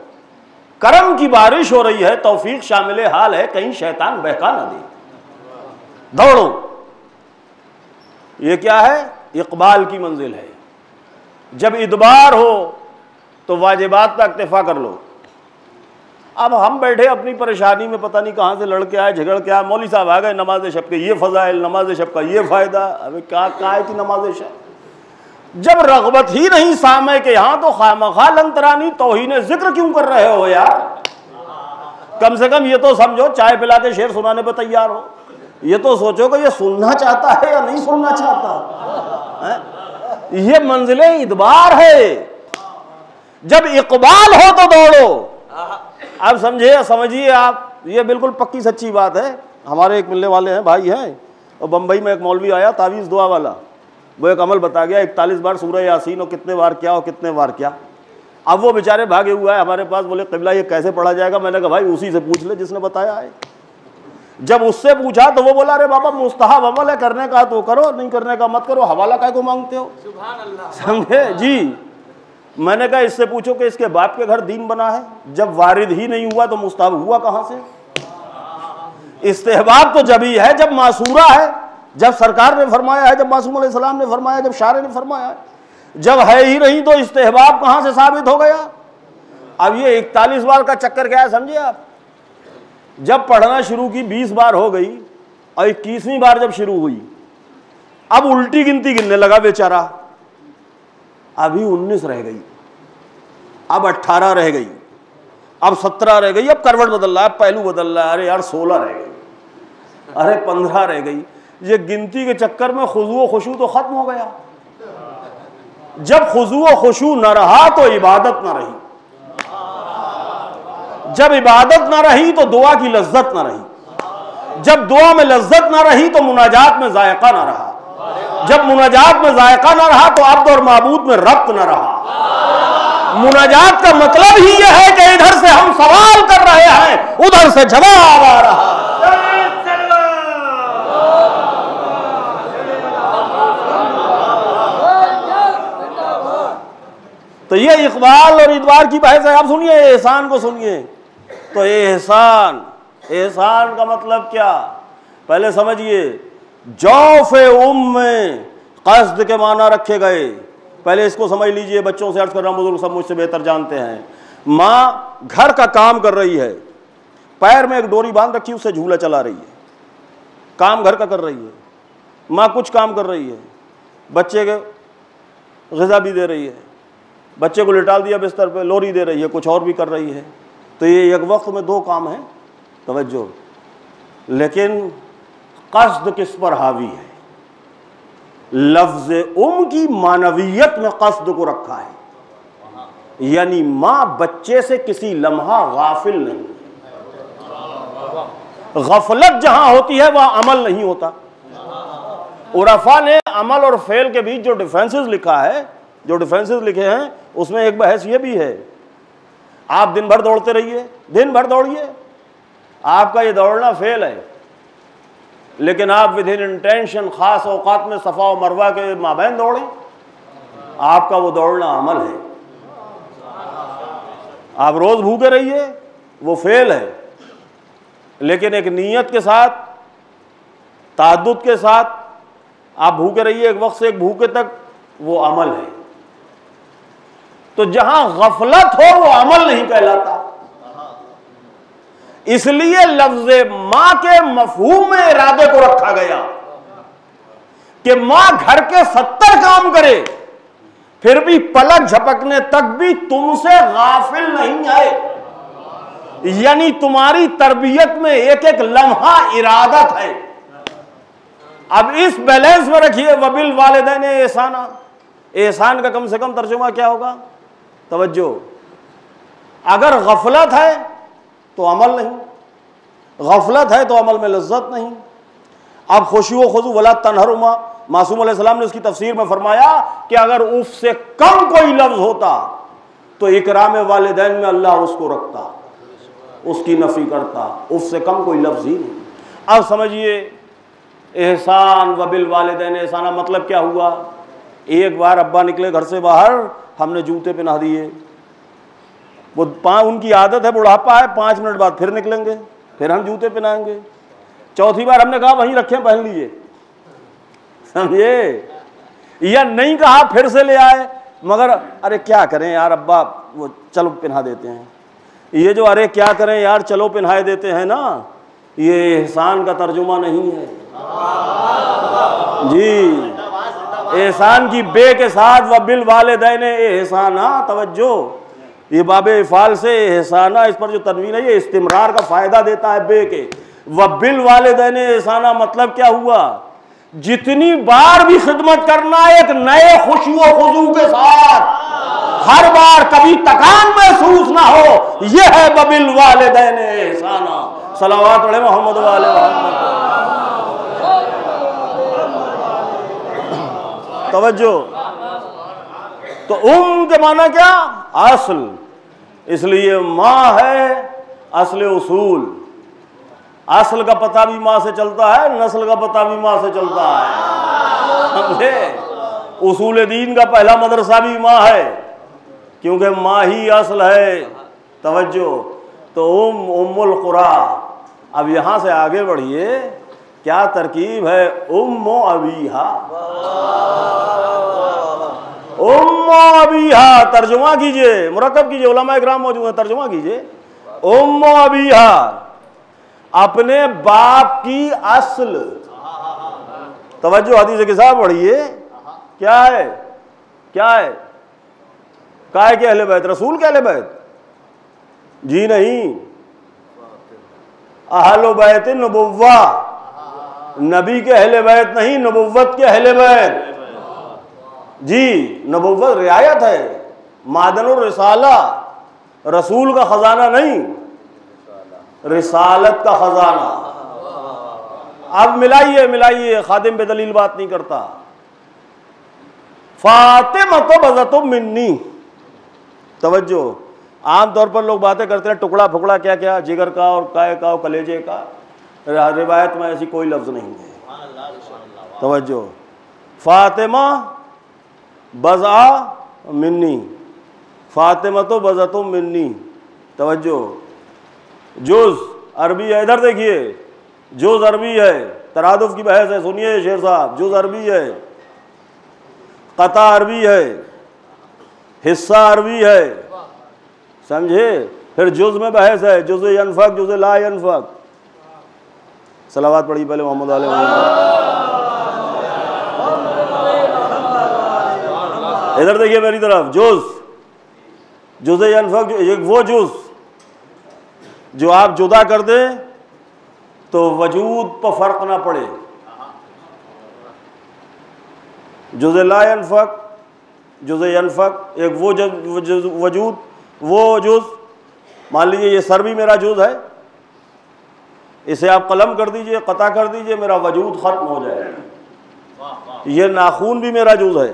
करम की बारिश हो रही है, तौफीक शामिल हाल है, कहीं शैतान बहका ना दे, दौड़ो। ये क्या है? इकबाल की मंजिल है। जब इदबार हो तो वाजिबात पर इक्तिफा कर लो। अब हम बैठे अपनी परेशानी में, पता नहीं कहाँ से लड़के आए, झगड़ के आए, मौली साहब आ गए, नमाज शब के ये फ़ज़ाइल, नमाज शब का ये फ़ायदा। अबे क्या है कि नमाज शब, जब रग़बत ही नहीं सामे के यहाँ, तो खामखा लंतरानी तौहीन ज़िक्र क्यों कर रहे हो यार? कम से कम ये तो समझो, चाय पिला के शेर सुनाने पर तैयार हो, ये तो सोचो कि ये सुनना चाहता है या नहीं सुनना चाहता है? ये मंजिले इदबार है। जब इकबाल हो तो दौड़ो, आप समझे, समझिए आप, ये बिल्कुल पक्की सच्ची बात है। हमारे एक मिलने वाले हैं, भाई हैं, और बम्बई में एक मौलवी आया तावीज़ दुआ वाला, वो एक अमल बता गया 41 बार सूरह यासीन और कितने बार क्या और कितने बार क्या। अब वो बेचारे भागे हुआ है हमारे पास, बोले क़िबला ये कैसे पढ़ा जाएगा। मैंने कहा भाई उसी से पूछ ले जिसने बताया है। जब उससे पूछा तो वो बोला अरे बाबा मुस्तहब अमल है, करने का तो करो, नहीं करने का मत करो, हवाला काय को मांगते हो। समझे जी। मैंने कहा इससे पूछो कि इसके बाप के घर दीन बना है, जब वारिद ही नहीं हुआ तो मुस्तहब हुआ कहाँ से। इस्तेहबाब तो जब ही है जब मासूरा है, जब सरकार ने फरमाया है, जब मासूम अलैहिस्सलाम ने फरमाया, जब शारे ने फरमाया है। जब है ही नहीं तो इस्तेहबाब कहाँ से साबित हो गया। अब ये 41 बार का चक्कर क्या है समझिए आप। जब पढ़ना शुरू की 20 बार हो गई और 21वीं बार जब शुरू हुई, अब उल्टी गिनती गिनने लगा बेचारा। अभी 19 रह गई, अब 18 रह गई, अब 17 रह गई, अब करवट बदल रहा है, पहलू बदल रहा है, अरे यार 16 रह गई, अरे 15 रह गई। ये गिनती के चक्कर में खुशू खुशू तो खत्म हो गया। जब खुशू खुशू न रहा तो इबादत न रही, जब इबादत न रही तो दुआ की लज्जत न रही, जब दुआ में लज्जत न रही तो मुनाजात में जायका न रहा, जब मुनाजात में जायका न रहा तो अब्द और माबूद में रब्त न रहा। मुनाजात का मतलब ही यह है कि इधर से हम सवाल कर रहे हैं, उधर से जवाब आ रहा। तो ये इकबाल और इतबार की बहस है। आप सुनिए एहसान को सुनिए। तो एहसान, एहसान का मतलब क्या, पहले समझिए। जौफ़े में क़स्द के माना रखे गए, पहले इसको समझ लीजिए। बच्चों से अर्ज़ कर रहा हूं, बुजुर्ग सब मुझसे बेहतर जानते हैं। माँ घर का काम कर रही है, पैर में एक डोरी बांध रखी, उससे झूला चला रही है, काम घर का कर रही है। माँ कुछ काम कर रही है, बच्चे के ग़िज़ा भी दे रही है, बच्चे को लिटाल दिया बिस्तर पे, लोरी दे रही है, कुछ और भी कर रही है। तो ये एक वक्त में 2 काम हैं, तवज्जो। लेकिन क़स्द किस पर हावी है? लफ्ज़ की मानवियत में क़स्द को रखा है, यानी माँ बच्चे से किसी लम्हा गाफिल नहीं। गफलत जहां होती है वह अमल नहीं होता। उरफा ने अमल और फेल के बीच जो डिफरेंसेस लिखा है, जो डिफरेंसेस लिखे हैं, उसमें एक बहस ये भी है। आप दिन भर दौड़ते रहिए, दिन भर दौड़िए, आपका ये दौड़ना फेल है। लेकिन आप विद इन इंटेंशन खास औकात में सफ़ा और मरवा के माबैन दौड़ें, आपका वो दौड़ना अमल है। आप रोज़ भूखे रहिए, वो फेल है। लेकिन एक नीयत के साथ, ताद्दुद के साथ आप भूखे रहिए एक वक्त से एक भूखे तक, वो अमल है। तो जहां गफलत हो वो अमल नहीं कहलाता। इसलिए लफ्ज़ मां के मफहूम में इरादे को रखा गया कि मां घर के 70 काम करे, फिर भी पलक झपकने तक भी तुमसे गाफिल नहीं आए। यानी तुम्हारी तरबियत में एक एक लम्हा इरादत है। अब इस बैलेंस में रखिए, वबिल वालिदैन एहसाना। एहसान का कम से कम तर्जुमा क्या होगा? तवज्जो। अगर गफलत है तो अमल नहीं, गफलत है तो अमल में लज्जत नहीं। अब खुशू खुजू वला तनहरुमा, मासूम अलैहिस्सलाम ने उसकी तफसीर में फरमाया कि अगर उफ से कम कोई लफ्ज होता तो इकराम वालिदैन में अल्लाह उसको रखता, उसकी नफी करता। उफ से कम कोई लफ्ज ही नहीं। अब समझिए एहसान वबिल वालिदैन एहसाना मतलब क्या हुआ? एक बार अब्बा निकले घर से बाहर, हमने जूते पहना दिए। वो उनकी आदत है, बुढ़ापा है, 5 मिनट बाद फिर निकलेंगे, फिर हम जूते पहनाएंगे। चौथी बार हमने कहा वहीं रखें, पहन लीजिए, समझे? या नहीं कहा फिर से ले आए, मगर अरे क्या करें यार अब्बा, वो चलो पहना देते हैं। ये जो अरे क्या करें यार चलो पहनाए देते हैं ना, ये एहसान का तर्जुमा नहीं है जी। एहसान की बे के साथ वबिल वालिदैन एहसाना, तवज्जो। ये बाबे इफ़ाल से एहसाना, इस पर जो तनवीन है ये इस्तिमरार का फ़ायदा देता है बे के। वबिल वालिदैन एहसाना मतलब क्या हुआ? जितनी बार भी खिदमत करना एक नए खुशू खुजू के साथ, हर बार कभी तकान महसूस ना हो। यह है बबिल वालिदैन एहसाना। सलावत अलैहि मोहम्मद वाले मोहम्मद। तवज्जो। तो के माना क्या? असल। इसलिए माँ है असल उसूल। असल का पता भी माँ से चलता है, नस्ल का पता भी माँ से चलता है, समझे? उसूल दीन का पहला मदरसा भी माँ है, क्योंकि माँ ही असल है। तवज्जो। तो उम्मुल कुरा। अब यहाँ से आगे बढ़िए, क्या तरकीब है? उम्मो अबीहा। उम्मो अबीहा तर्जुमा कीजिए, मुरक्कब कीजिए, उलमा इकराम मौजूद है, तर्जुमा कीजिए। उम्मो अबीहा अपने बाप की असल। तवज्जो, हदीस के साथ पढ़िए। क्या है? क्या है? काय के अहले बैत? रसूल के अहले बैत? जी नहीं, अहले बैत नबुव्वा, नबी के अहले बैत नहीं, नबुव्वत के अहले बैत। जी, नबुव्वत रियायत है, मादनुर रिसाला, रसूल का खजाना नहीं, रिसालत का खजाना। अब मिलाइए मिलाइए, खादिम बेदलील बात नहीं करता। फातिमा तो बज़तुम मिन्नी। तवज्जो, आमतौर पर लोग बातें करते हैं टुकड़ा फुकड़ा क्या क्या, जिगर का और काय का और कलेजे का। रिवायत में ऐसी कोई लफ्ज़ नहीं है। तवज्जो, फातिमा बज़ा मिन्नी, फातिमा तो बज़तुम मिन्नी। तवज्जो, जुज़ अरबी है, इधर देखिए, जुज़ अरबी है, तरादुफ की बहस है, सुनिए शेर साहब, जुज़ अरबी है, कता अरबी है, हिस्सा अरबी है, समझे? फिर जुज़ में बहस है, जुज़ यनफक, जुज़ ला यनफक। सलावत पढ़ी पहले मोहम्मद वाले। इधर देखिए मेरी तरफ, जुज़, जुज़ यनफक, वो जुज़ जो आप जुदा कर दें तो वजूद पर फर्क ना पड़े। जुज़े ला यनफक, जुज़े यनफक, एक वो वजूद, वो जुज़, मान लीजिए ये सर भी मेरा जुज़ है, इसे आप कलम कर दीजिए, कता कर दीजिए, मेरा वजूद ख़त्म हो जाएगा। ये नाखून भी मेरा जुज़ है,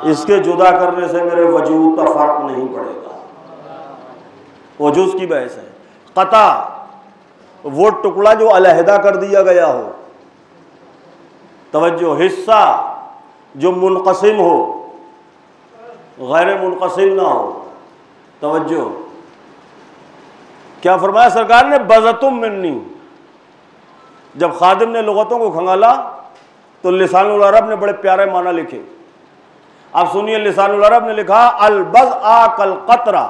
इसके जुदा करने से मेरे वजूद का फ़र्क नहीं पड़ेगा। वो जुज़ की बहस है। कता, वो टुकड़ा जो अलहदा कर दिया गया हो। तवज्जो, हिस्सा जो मुनक़सिम हो, गैर मुनक़सिम ना हो। तवज्जो, क्या फरमाया सरकार ने? बज़तुम मिन्नी। जब खादिम ने लुग़तों को खंगाला तो लिसानुल अरब ने बड़े प्यारे माना लिखे। आप सुनिए, लिसानुल अरब ने लिखा, अल बज़आ कल क़तरा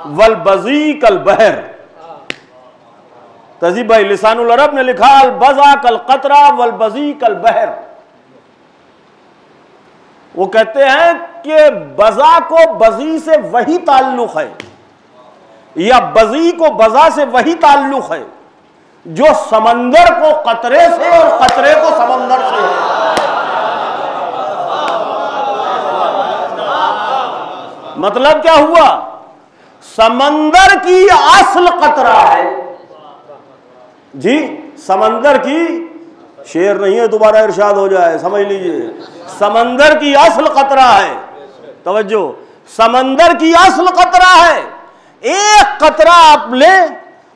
वल बज़ी कल बहर। तजीब भाई, लिसानुल अरब ने लिखा, अल बज़आ कल क़तरा वल बज़ी कल बहर। वो कहते हैं कि बज़ा को बज़ी से वही ताल्लुक़ है, या बज़ी को बज़ा से वही ताल्लुक़ है जो समंदर को कतरे से और कतरे को समंदर से है। मतलब क्या हुआ? समंदर की असल कतरा है जी, समंदर की, शेर नहीं है दोबारा इरशाद हो जाए, समझ लीजिए, समंदर की असल कतरा है। तवज्जो, समंदर की असल कतरा है। एक कतरा आप ले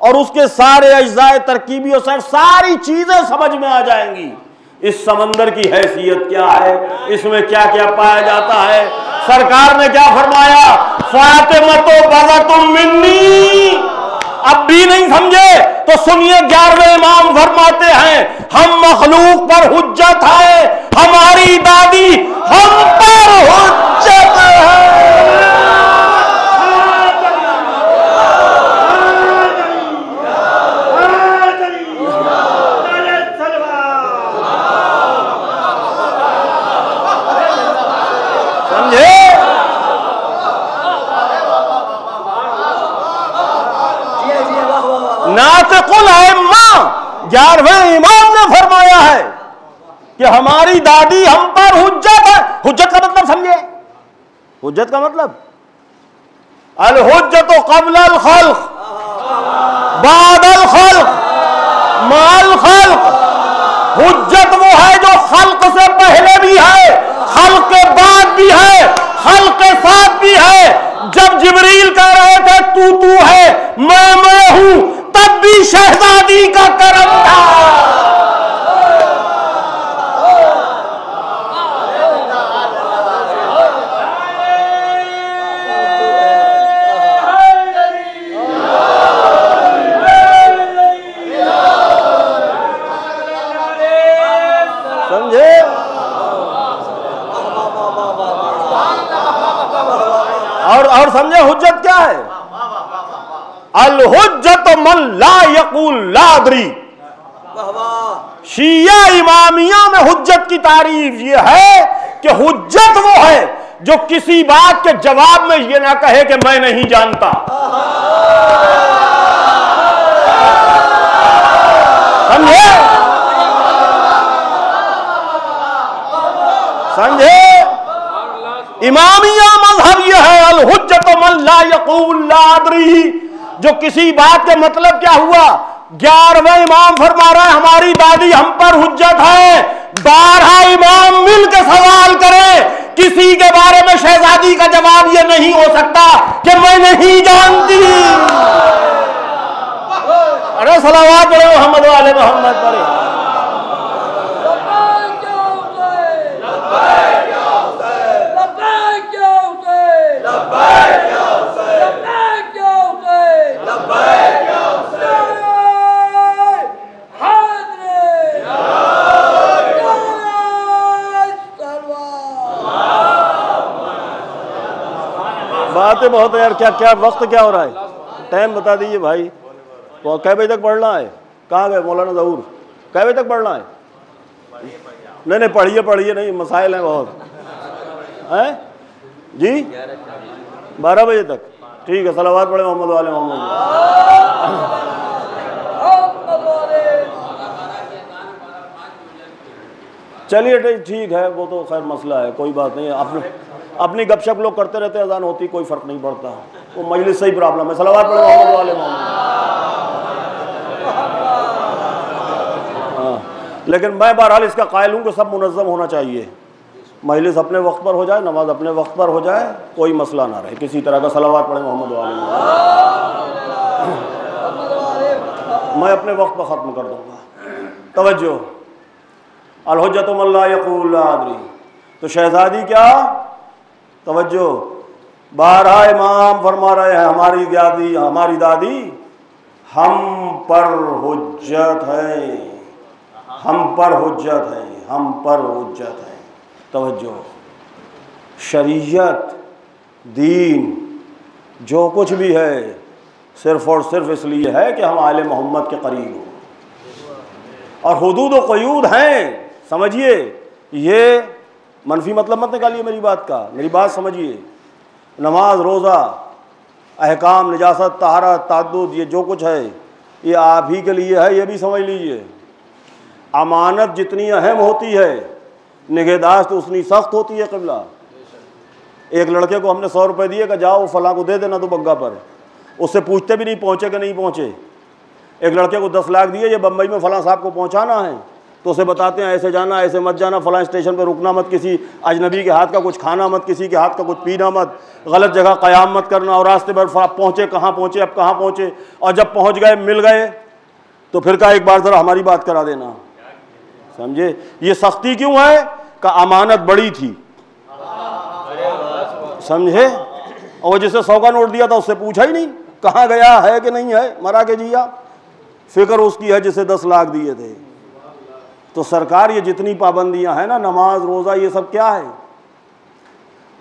और उसके सारे अज्जाए तरकीबी और सारी चीजें समझ में आ जाएंगी। इस समंदर की हैसियत क्या है, इसमें क्या क्या पाया जाता है। सरकार ने क्या फरमाया? फातिमा तो बज़तुम मिन्नी। अब भी नहीं समझे तो सुनिए, 11वें इमाम फरमाते हैं, हम मखलूक पर हुज्जत है, हमारी दादी हम पर हुज्जत है। नातिकुल अइम्मा 11वें इमाम ने फरमाया है कि हमारी दादी हम पर हुज्जत है। हुज्जत का मतलब समझे? हुज्जत का मतलब अल हुज्जत क़ब्ल अल खल्क़ बाद अल खल्क़ माल खल्क़। हुज्जत वो है जो खल्क़ से पहले भी है, खल्क़ के बाद भी है, खल्क़ के साथ भी है। जब जिब्रील कह रहे थे तू है मैं हूं, तब भी शहजादी का करम था। समझे? और समझे हुज्जत क्या है? अल हुज्जत मन ला यक़ूल ला अदरी। शिया इमामिया में हुज्जत की तारीफ ये है कि हुज्जत वो है जो किसी बात के जवाब में ये ना कहे कि मैं नहीं जानता। समझे? समझे? इमामिया मजहब यह है अल हुज्जत मन ला यक़ूल ला अदरी, जो किसी बात के मतलब क्या हुआ। 11वें इमाम फरमा रहा है हमारी दादी हम पर हुज्जत है। 12 इमाम मिलकर सवाल करें, किसी के बारे में शहजादी का जवाब यह नहीं हो सकता कि मैं नहीं जानती। अरे सलावत पढ़ो मोहम्मद वाले मोहम्मद पढ़े। बातें बहुत है यार। क्या क्या वक्त क्या हो रहा है? टाइम बता दीजिए भाई। तो कै बजे तक पढ़ना है? कहाँ गए मौलाना ज़हूर? कै बजे तक पढ़ना है? नहीं पढ़िए नहीं, मसाइल हैं बहुत हैं जी। 12 बजे तक ठीक है। सलावत पढ़े मोहम्मद वाले मोहम्मद। चलिए ठीक है, वो तो खैर मसला है, कोई बात नहीं है। अपनी गपशप लोग करते रहते, अजान होती कोई फ़र्क नहीं पड़ता, वो मजलिस से ही प्रॉब्लम है। सलावत पढ़े मोहम्मद वाले मोहम्मद। हाँ, लेकिन मैं बहरहाल इसका कायल हूँ कि सब मुनज़्ज़म होना चाहिए। मजलिस अपने वक्त पर हो जाए, नमाज अपने वक्त पर हो जाए, कोई मसला ना रहे किसी तरह का। सलावत पढ़े मोहम्मद वाले मोहम्मद। मैं अपने वक्त पर ख़त्म कर दूँगा। तवज्जो, अल हुज्जत मन ला यक़ूल ला अदरी। तो शहज़ादी क्या? तवज्जो, 12 इमाम फरमा रहे हैं हमारी दादी हम पर हुज्जत है, हम पर हुज्जत है, हम पर हुज्जत है। तवज्जो, शरीयत दीन जो कुछ भी है सिर्फ़ और सिर्फ इसलिए है कि हम आले मोहम्मद के करीब हों। और हुदूद व क़यूद हैं, समझिए। ये मनफी मतलब मत निकालिए मेरी बात का, मेरी बात समझिए। नमाज, रोज़ा, अहकाम, निजासत, तहारत, ताद्दुद, ये जो कुछ है ये आप ही के लिए है, ये भी समझ लीजिए। अमानत जितनी अहम होती है निगहदाश्त उतनी सख्त होती है। क़िबला, एक लड़के को हमने 100 रुपये दिए कि जाओ फलां को दे देना तो बग्गा पर, उससे पूछते भी नहीं पहुँचे कि नहीं पहुँचे। एक लड़के को 10 लाख दिए, ये बम्बई में फलां साहब को पहुँचाना है, तो उसे बताते हैं ऐसे जाना ऐसे मत जाना, फलां स्टेशन पर रुकना मत, किसी अजनबी के हाथ का कुछ खाना मत, किसी के हाथ का कुछ पीना मत, गलत जगह क़याम मत करना। और रास्ते पर पहुँचे, कहाँ पहुँचे, अब कहाँ पहुँचे, और जब पहुँच गए मिल गए तो फिर कहा एक बार ज़रा हमारी बात करा देना। समझे? ये सख्ती क्यों है? का अमानत बड़ी थी, समझे। और जिसे 100 का नोट दिया था उससे पूछा ही नहीं कहाँ गया है कि नहीं है, मरा के जिया। फिक्र उसकी है जिसे 10 लाख दिए थे। तो सरकार ये जितनी पाबंदियां हैं ना, नमाज, रोज़ा, ये सब क्या है?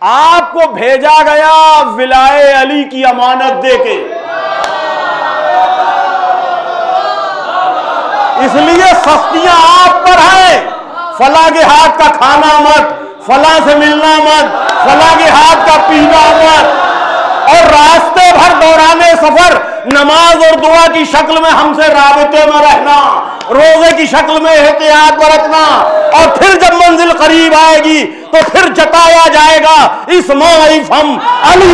आपको भेजा गया विलाए अली की अमानत देके, इसलिए सख्तियां आप पर हैं। फला के हाथ का खाना मत, फला से मिलना मत, फला के हाथ का पीना मत, और रास्ते भर दौराने सफर नमाज और दुआ की शक्ल में हमसे राबिते में रहना। रोजे की शक्ल में एहतियात बरतना, और फिर जब मंजिल करीब आएगी तो फिर जताया जाएगा इस मौइफ हम अली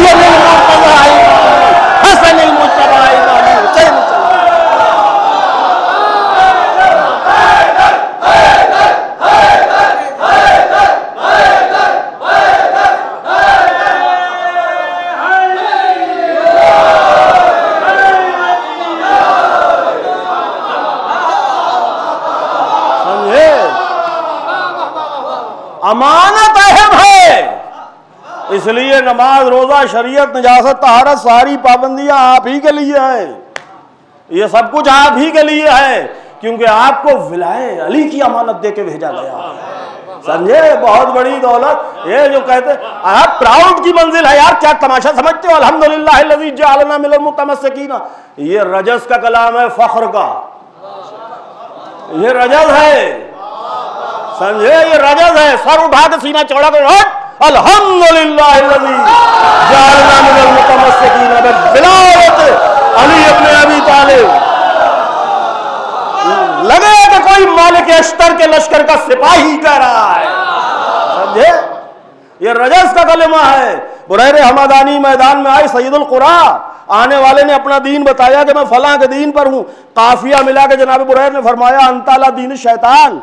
हसन अमानत अहम है, इसलिए नमाज, रोजा, शरीयत, नजासत, तहारत, सारी पाबंदियां आप ही के लिए हैं। ये सब कुछ आप ही के लिए है, क्योंकि आपको विलाए अली की अमानत दे के भेजा गया। समझे? बहुत बड़ी दौलत। ये जो कहते आप प्राउड की मंजिल है यार, क्या तमाशा समझते हो? अल्हम्दुलिल्लाह लज़ी जअलना मिनल मुतमस्सिकीना, ये रजस का कलाम है, फख्र का, ये रजस है। समझे? ये रजस है। सर उठा के सीना चौड़ा कर अल्हम्दुलिल्लाह लज़ी जअलना मिनल मुतमस्सिकीना बिलावत अली इब्न अबी तालिब। लगे कि कोई मालिक अश्तर के लश्कर का सिपाही कह रहा है। समझे? ये रजस का कलमा है। बुरैर हमदानी मैदान में आए सैयदुल कुरा, आने वाले ने अपना दीन बताया कि मैं फलां के दीन पर हूं। काफिया मिला के जनाब बुरैर ने फरमाया अंताला दीन शैतान।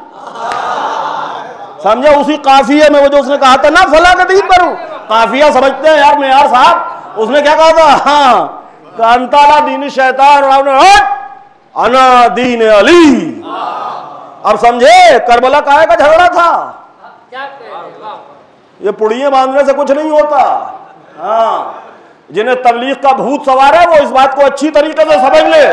समझे? उसी काफिया में वो जो उसने कहा था ना फलां के दीन पर हूं, काफिया समझते हैं यार मेयार साहब, उसने क्या कहा था? हाँ, अंताला दीन शैतान और आपने अना दीन अली। अब समझे करबला काहे का झगड़ा था? ये पुड़िये बांधने से कुछ नहीं होता। हाँ, जिन्हें तबलीग का भूत सवार है वो इस बात को अच्छी तरीके से समझ ले।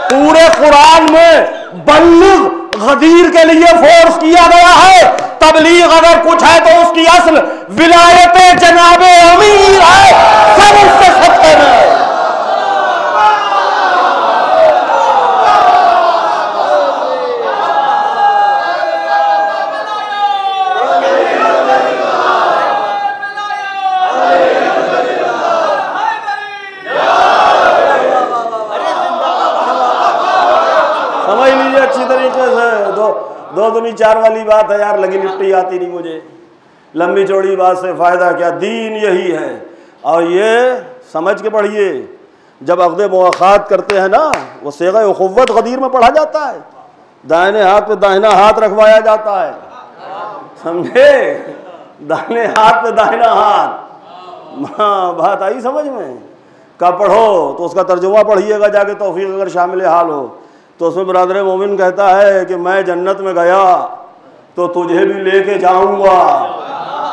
पूरे कुरान में बल्लिग गदीर के लिए फोर्स किया गया है। तबलीग अगर कुछ है तो उसकी असल विलायत जनाबे अमीर है, सब उससे सत्य में। समझ लीजिए अच्छी तरीके से। दो दुनी चार वाली बात है यार, लगी लिपटी आती नहीं मुझे। लंबी चौड़ी बात से फायदा क्या? दीन यही है। और ये समझ के पढ़िए, जब अक़्द मुआख़ात करते हैं ना, वो सेग़ उख़ुव्वत गदीर में पढ़ा जाता है। दाहिने हाथ पे दाहिना हाथ रखवाया जाता है। समझे? दाहिने हाथ पे दाहिना हाथ। हाँ, बात आई समझ में? कब पढ़ो तो उसका तर्जुमा पढ़िएगा जाके, तौफीक अगर शामिल हाल हो तो। उसमें बरादर मोमिन कहता है कि मैं जन्नत में गया तो तुझे भी लेके जाऊंगा।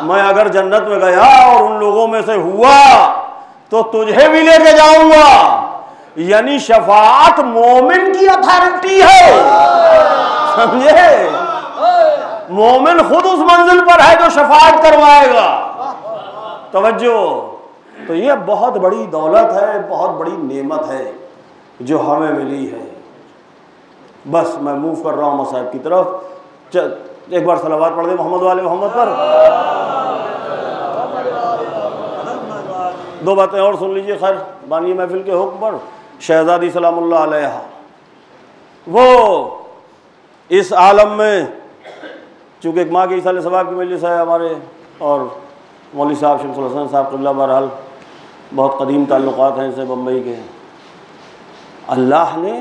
मैं अगर जन्नत में गया और उन लोगों में से हुआ तो तुझे भी लेके जाऊंगा। यानी शफाअत मोमिन की अथॉरिटी है। समझे? मोमिन खुद उस मंजिल पर है जो शफाअत करवाएगा। तवज्जो। तो ये बहुत बड़ी दौलत है, बहुत बड़ी नेमत है जो हमें मिली है। बस मैं मूव कर रहा हूँ मसाइब की तरफ। एक बार सलावत पढ़ दे मोहम्मद वाले मोहम्मद पर। दो बातें और सुन लीजिए खैर बानी महफिल के हुक्म पर। शहजादी सलामुल्लाह अलैहा वो इस आलम में, चूँकि एक माँ के ईसाले सवाब की मजलिस है हमारे, और मौलवी साहब शमसुल हसन साहब क़िबला बहरहाल बहुत कदीम ताल्लुक़ात हैं इनसे बम्बई के। अल्लाह ने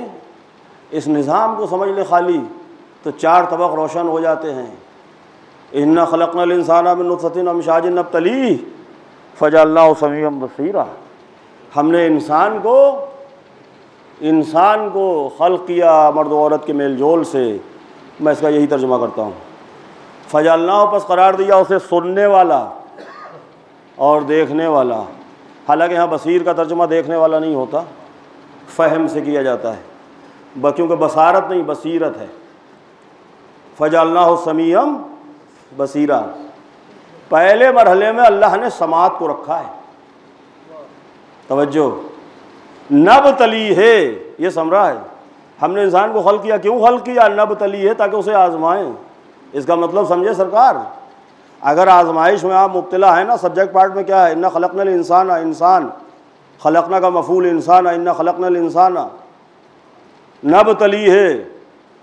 इस निज़ाम को समझ ले खाली तो चार तबक़ रोशन हो जाते हैं। इन्ना खलक़नल इंसाना मिन नुत्फ़तिन अमशाजिन नब्तलीह फ़जअलनाहु समीअन बसीरा। हमने इंसान को खल्क़ किया मर्द औरत के मेल जोल से। मैं इसका यही तर्जुमा करता हूँ। फ़जअलनाहु पस करार दिया उसे सुनने वाला और देखने वाला। हालांकि यहाँ बसीर का तर्जुमा देखने वाला नहीं होता, फ़हम से किया जाता है, क्योंकि बसारत नहीं बसीरत है। फ़जअलनाहु समीअन बसीरा। पहले मरहले में अल्लाह ने समात को रखा है। तवज्जो। नब तली है, ये समरा है। हमने इंसान को खल्क़ किया, क्यों खल्क़ किया? नब तली है, ताकि उसे आजमाएं। इसका मतलब समझे सरकार, अगर आजमाइश में आप मुब्तला है ना, सब्जेक्ट पार्ट में क्या है? इन्ना खलक़नल इंसाना, इंसान खलक़ना का मफ़ूल इंसान, इन्ना खलक़नल इंसाना। नब तली है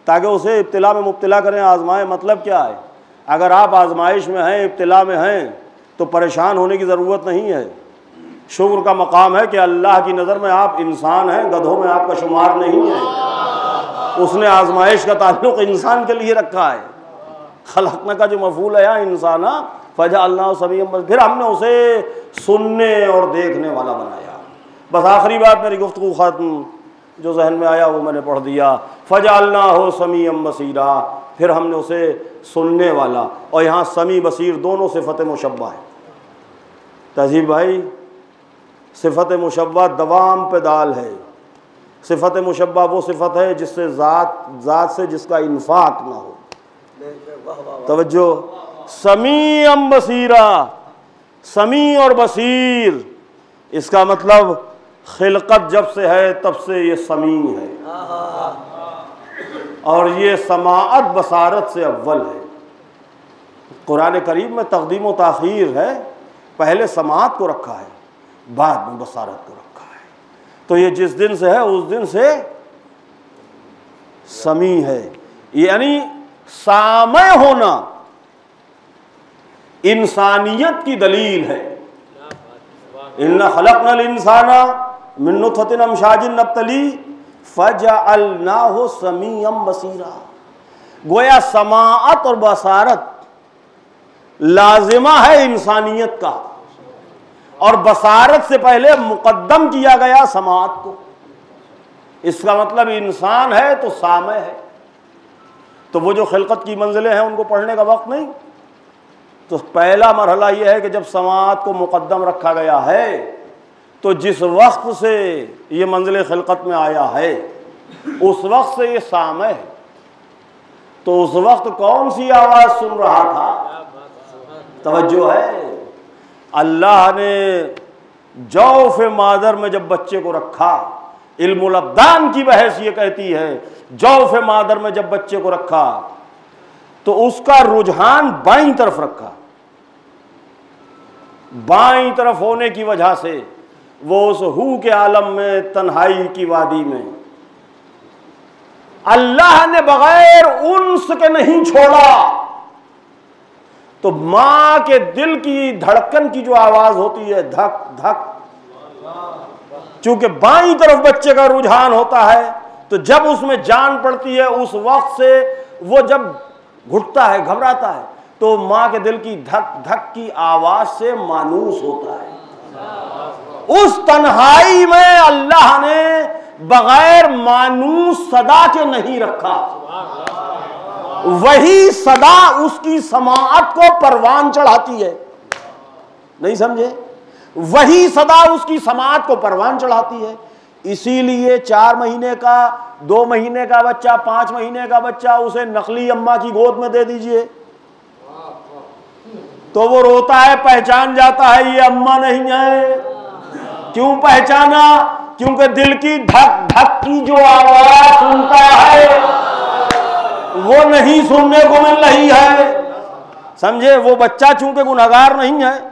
ताकि उसे इब्तिला में मुब्तला करें, आजमाएं। मतलब क्या है? अगर आप आजमाइश में हैं, इब्तिला में हैं, तो परेशान होने की ज़रूरत नहीं है। शुक्र का मकाम है कि अल्लाह की नज़र में आप इंसान हैं, गधों में आपका शुमार नहीं है। उसने आजमाइश का ताल्लुक़ इंसान के लिए रखा है। खलक़ना का जो मफ़ूल है यहाँ इंसाना फजअल्नाहु समीअन, फिर हमने उसे सुनने और देखने वाला बनाया। बस आखिरी बात मेरी गुफ्तगू ख़त्म, जो जहन में आया वो मैंने पढ़ दिया। फजअल्नाहु समीअन बसीरा, फिर हमने उसे सुनने वाला। और यहाँ समी बसीर दोनों सिफ़त मुशब्बा है। तहज़ीब भाई, सिफ़त मुशब्बा दवाम पे दाल है। सिफ़त मुशब्बा वो सिफ़त है जिससे ज़ात से जिसका इन्फाक ना हो। तवज्जो, समीअम बसीरा, समी और बसीर, इसका मतलब खिलकत जब से है तब से ये समी है, और ये समाअत बसारत से अव्वल है। कुरान करीम में तक़दीम व ताख़ीर है, पहले समाअत को रखा है, बाद में बसारत को रखा है। तो ये जिस दिन से है उस दिन से समी है, यानी सामय होना इंसानियत की दलील है। इन्ना खलक़नल इंसाना मिन नुत्फ़तिन अमशाजिन नब्तली फजअल्नाहु समीअन बसीरा। गोया समाअत और बसारत लाजिमा है इंसानियत का, और बसारत से पहले मुक़द्दम किया गया समाअत को। इसका मतलब इंसान है तो सामय है। तो वो जो खिलकत की मंजिलें हैं उनको पढ़ने का वक्त नहीं। तो पहला मरहला ये है कि जब समाअत को मुक़द्दम रखा गया है, तो जिस वक्त से ये मंजिल खिलकत में आया है उस वक्त से ये सामय है। तो उस वक्त कौन सी आवाज़ सुन रहा था? तवज्जो है, अल्लाह ने जौफ़ मादर में जब बच्चे को रखा, इल्मुल अब्दान की बहस ये कहती है, जौफ़ मादर में जब बच्चे को रखा तो उसका रुझान बाईं तरफ रखा। बाईं तरफ होने की वजह से वो उस हू के आलम में, तन्हाई की वादी में, अल्लाह ने बगैर उन्स के नहीं छोड़ा। तो मां के दिल की धड़कन की जो आवाज होती है, धक धक, चूंकि बाईं तरफ बच्चे का रुझान होता है, तो जब उसमें जान पड़ती है उस वक्त से वो जब घुटता है, घबराता है, तो मां के दिल की धक धक की आवाज से मानूस होता है। उस तन्हाई में अल्लाह ने बगैर मानूस सदा के नहीं रखा। वही सदा उसकी समाअत को परवान चढ़ाती है। नहीं समझे? वही सदा उसकी समाअत को परवान चढ़ाती है। इसीलिए 4 महीने का, 2 महीने का बच्चा, 5 महीने का बच्चा, उसे नकली अम्मा की गोद में दे दीजिए तो वो रोता है, पहचान जाता है ये अम्मा नहीं है। क्यों पहचाना? क्योंकि दिल की धक धक की जो आवाज सुनता है वो नहीं सुनने को मिल रही है। समझे? वो बच्चा चूंकि गुनहगार नहीं है,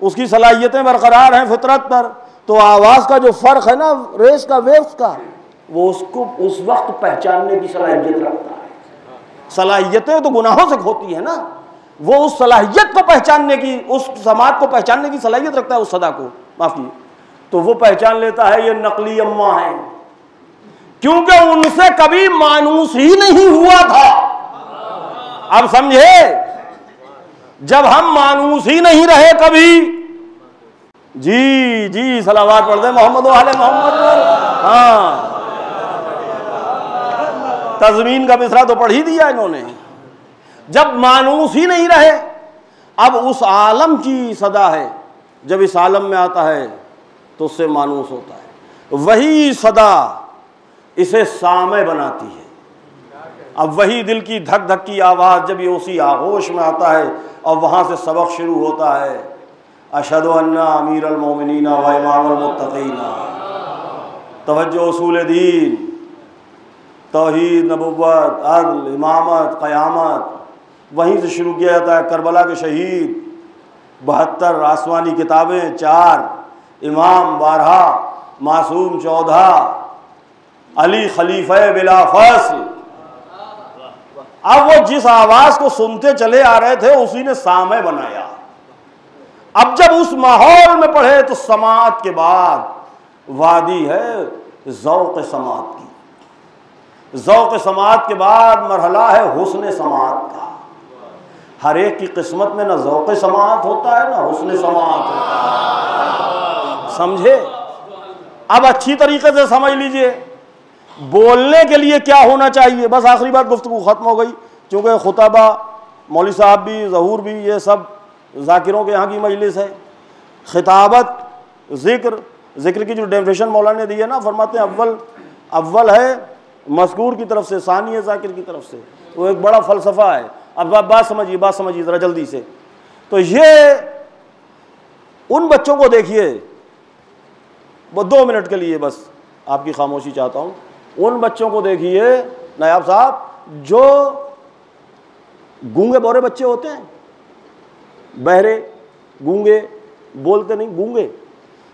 उसकी सलाहियतें बरकरार हैं फितरत पर, तो आवाज का जो फर्क है ना, रेस का, वेव्स का, वो उसको उस वक्त पहचानने की सलाहियत रखता है। सलाहियतें तो गुनाहों से होती है ना, वो उस सलाहियत को पहचानने की, उस समाज को पहचानने की सलाहियत रखता है, उस सदा को, माफ कीजिए, तो वो पहचान लेता है ये नकली अम्मा है, क्योंकि उनसे कभी मानूस ही नहीं हुआ था। अब समझे? जब हम मानूस ही नहीं रहे कभी, जी जी सलावात पढ़ दे मोहम्मद वाले मोहम्मद। हाँ, तज़मीन का मिसरा तो पढ़ ही दिया इन्होंने। जब मानूस ही नहीं रहे, अब उस आलम की सदा है, जब इस आलम में आता है तो उससे मानूस होता है। वही सदा इसे सामय बनाती है। अब वही दिल की धक धक की आवाज़ जब ये उसी आगोश में आता है और वहाँ से सबक शुरू होता है, अशहदु अन्ना अमीरुल मोमिनीन व इमामुल मुत्तक़ीन। तवज्जो, उसूल दीन, तौहीद, नबुव्वत, अदल, इमामत, क़यामत, वहीं से शुरू किया जाता है। करबला के शहीद 72 आसमानी किताबें 4, इमाम 12, मासूम 14, अली खलीफे बिला फसल, अब वो जिस आवाज को सुनते चले आ रहे थे उसी ने सामय बनाया। अब जब उस माहौल में पढ़े तो समात के बाद वादी है ज़ौक़ समात की। ज़ौक़ समात के बाद मरहला है हुस्न समात का। हर एक की किस्मत में ना ज़ौक़ समात होता है ना हुस्न समात होता है। समझे? अब अच्छी तरीके से समझ लीजिए बोलने के लिए क्या होना चाहिए। बस आखिरी बात, गुफ्तगू ख़त्म हो गई, क्योंकि खुताबा मौलवी साहब भी ज़हूर भी ये सब ज़ाकिरों के यहाँ की मजलिस है। खिताबत ज़िक्र की जो डेफिनेशन मौलाना ने दी है ना, फरमाते हैं अव्वल है मज़कूर की तरफ से, सानी है ज़ाकिर की तरफ से। वो एक बड़ा फ़लसफ़ा है। अब बात समझिए ज़रा जल्दी से। तो ये उन बच्चों को देखिए, वो 2 मिनट के लिए बस आपकी खामोशी चाहता हूँ। उन बच्चों को देखिए नायाब साहब, जो गूंगे बौरे बच्चे होते हैं, बहरे गूंगे, बोलते नहीं, गूंगे।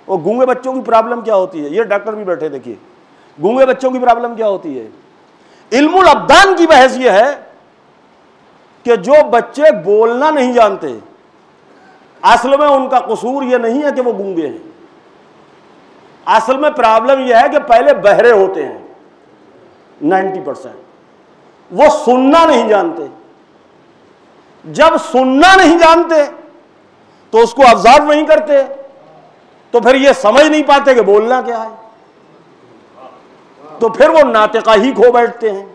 और गूंगे बच्चों की प्रॉब्लम क्या होती है, ये डॉक्टर भी बैठे देखिए, गूंगे बच्चों की प्रॉब्लम क्या होती है। इल्मुल अब्दान की बहस ये है कि जो बच्चे बोलना नहीं जानते, असल में उनका कसूर ये नहीं है कि वो गूंगे हैं। असल में प्रॉब्लम यह है कि पहले बहरे होते हैं 90%, वो सुनना नहीं जानते। जब सुनना नहीं जानते तो उसको ऑब्जर्व नहीं करते, तो फिर ये समझ नहीं पाते कि बोलना क्या है, तो फिर वो नातिका ही खो बैठते हैं।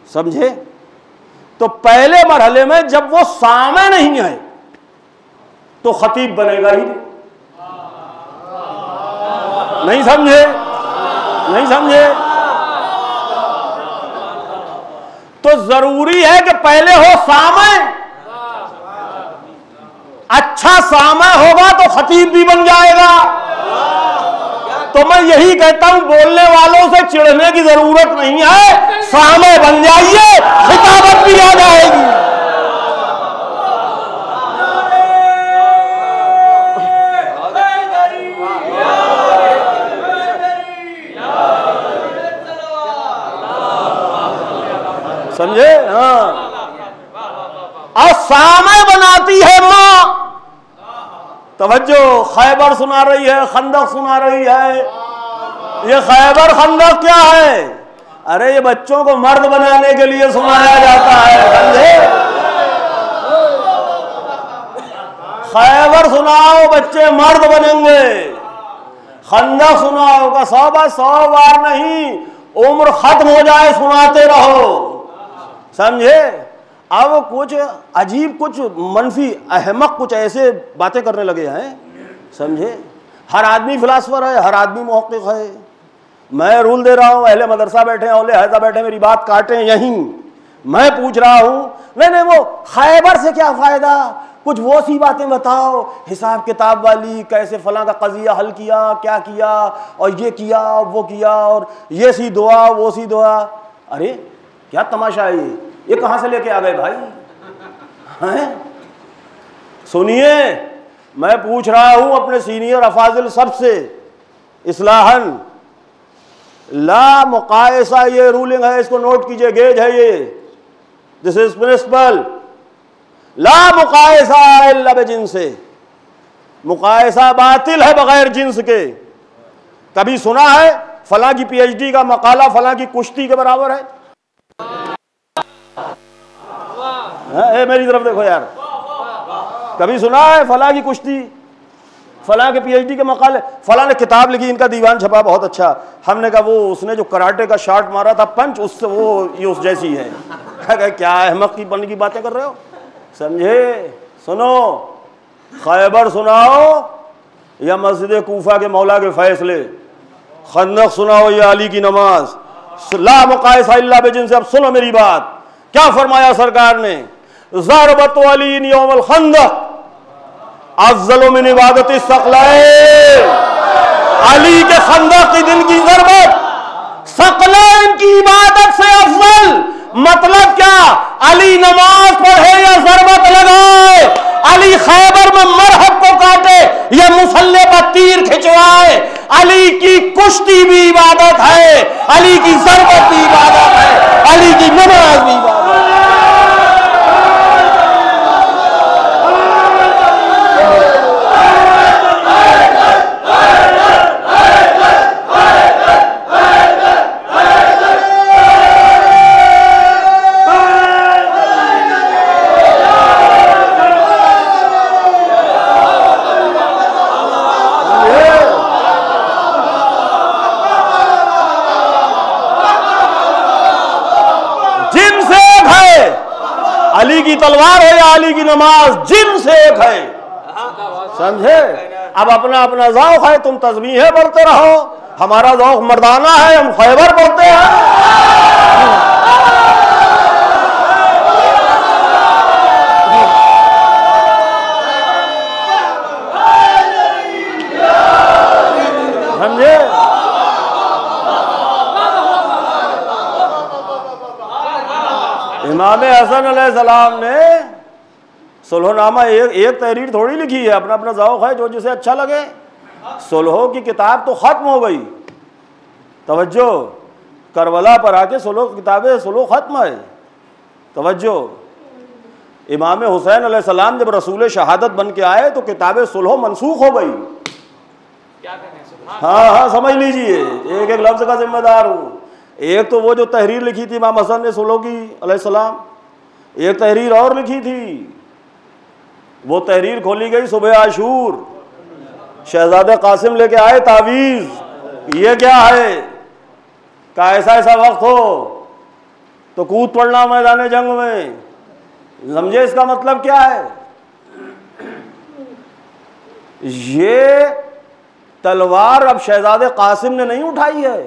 समझे? तो पहले मरहले में जब वो सामे नहीं है तो खतीब बनेगा ही नहीं। समझे? नहीं समझे? तो जरूरी है कि पहले हो सामे। अच्छा सामा होगा तो खतीब भी बन जाएगा। तो मैं यही कहता हूं, बोलने वालों से चिढ़ने की जरूरत नहीं है, सामे बन जाइए, खिताबत भी आ जाएगी। समझे? हाँ। और सामे बनाती है मां। तवज्जो, खैबर सुना रही है, खंदक सुना रही है। ये खैबर खंदक क्या है? अरे ये बच्चों को मर्द बनाने के लिए सुनाया जाता है। समझे? खैबर सुनाओ बच्चे मर्द बनेंगे, खंदक सुनाओ का 100 बार नहीं, उम्र खत्म हो जाए सुनाते रहो। समझे? अब कुछ अजीब, कुछ मनफी, अहमक कुछ ऐसे बातें करने लगे हैं। समझे? हर आदमी फिलासफर है, हर आदमी मुहक्किक है। मैं रूल दे रहा हूं, अहले मदरसा बैठे हैं, औले हैजा बैठे, मेरी बात काटें यहीं। मैं पूछ रहा हूं, नहीं वो खैबर से क्या फायदा, कुछ वो सी बातें बताओ, हिसाब किताब वाली, कैसे फलां का कजिया हल किया, क्या किया, और ये किया, वो किया, और ये सी दुआ, वो सी दुआ। अरे क्या तमाशा है ये कहां से लेके आ गए भाई? हैं? सुनिए, मैं पूछ रहा हूं अपने सीनियर अफाजिल सबसे, इस्लाहन ला मुकायसा, ये रूलिंग है, इसको नोट कीजिए, गेज है ये, दिस इज प्रिंसिपल। ला मुकायसा इल्ला बिजिन्स से, मुकायसा बातिल है बगैर जिन्स के। कभी सुना है फलां की पीएचडी का मकाला फलां की कुश्ती के बराबर है? मेरी तरफ देखो यार, कभी सुना है फलां की कुश्ती, फलां के पीएचडी के मकाले, फलां ने किताब लिखी, इनका दीवान छपा बहुत अच्छा। हमने कहा वो उसने जो कराटे का शॉट मारा था पंच, उससे वो ये उस जैसी है। क्या अहमक की बनने की बातें कर रहे हो? समझे? सुनो, खैबर सुनाओ या मस्जिद कूफा के मौला के फैसले, खंदक सुनाओ या अली की नमाज। ला मुकायसा इल्ला बिजिन्स। अब सुनो मेरी बात, क्या फरमाया सरकार ने? ज़रबत अली यौमल खंदक अफ़ज़ल मिन इबादत सकलैन। अली के खंदक के दिन की ज़रबत सकलैन की इबादत से अफजल। मतलब क्या? अली नमाज पढ़े या ज़रबत लगाए, अली खैबर में मरहब को काटे या मुसल्ले पर तीर खिंचवाए, अली की कुश्ती भी इबादत है, अली की ज़रबत भी इबादत है, अली की नमाज भी इबादत है। की तलवार हो या अली की नमाज, जिन से एक है। समझे? अब अपना अपना ज़ौक़ है, तुम तस्बीहें पढ़ते रहो, हमारा ज़ौक़ मर्दाना है, हम खैबर पढ़ते हैं। समझे? इमाम हसन अलैहिस्सलाम ने सुलहनामा एक तहरीर थोड़ी लिखी है, अपना अपना ज़ौक़ है, जो जिसे अच्छा लगे। सुलह की किताब तो ख़त्म हो गई, तवज्जो, करबला पर आके सुलह किताबें सुलह ख़त्म है। तवज्जो, इमाम हुसैन अलैहिस्सलाम जब रसूल शहादत बन के आए तो किताबें सुलह मनसूख हो गई। हाँ हाँ, समझ लीजिए, एक एक लफ्ज़ का जिम्मेदार हूँ। एक तो वो जो तहरीर लिखी थी इमाम हसन ने सुलह की अलैहिस्सलाम, एक तहरीर और लिखी थी, वो तहरीर खोली गई सुबह आशूर, शहजादे कासिम लेके आए तावीज़, ये क्या है, का ऐसा ऐसा वक्त हो तो कूद पड़ना मैदान जंग में। समझे इसका मतलब क्या है? ये तलवार अब शहजादे कासिम ने नहीं उठाई है,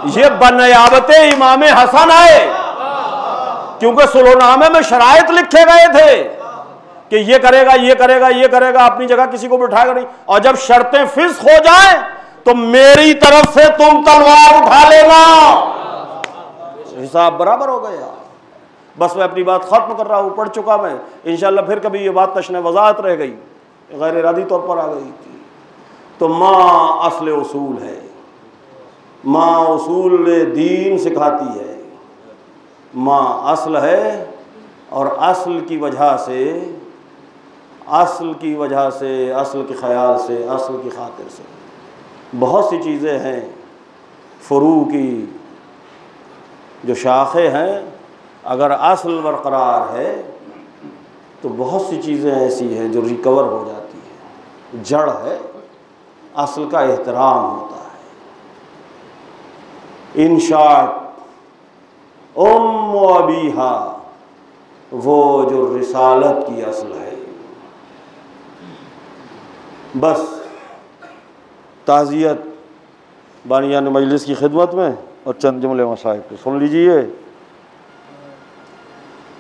ये बनयाबते इमाम हसन है, क्योंकि सुलहनामे में शराइत लिखे गए थे कि ये करेगा ये करेगा ये करेगा, अपनी जगह किसी को बिठाएगा नहीं, और जब शर्तें फिक्स हो जाएं तो मेरी तरफ से तुम तलवार उठा लेना, हिसाब बराबर हो गया। बस मैं अपनी बात खत्म कर रहा हूं, पढ़ चुका मैं, इंशाल्लाह फिर कभी ये बात तशने वजाहत रह गई, गैर इरादी तौर पर आ गई थी। तो माँ असल उसूल है, माँ उसूल दीन सिखाती है, माँ असल है, और असल की वजह से, असल की वजह से, असल के ख्याल से, असल की खातिर से बहुत सी चीज़ें हैं, फ़ुरू की जो शाखें हैं, अगर असल बरकरार है तो बहुत सी चीज़ें ऐसी हैं जो रिकवर हो जाती है। जड़ है, असल का एहतराम होता है। इन शॉर्ट, उम्म अबीहा, वो जो रिसालत की असल है। बस ताज़ियत बानियान मजलिस की खिदमत में और चंद जुमले मसाइल को सुन लीजिए।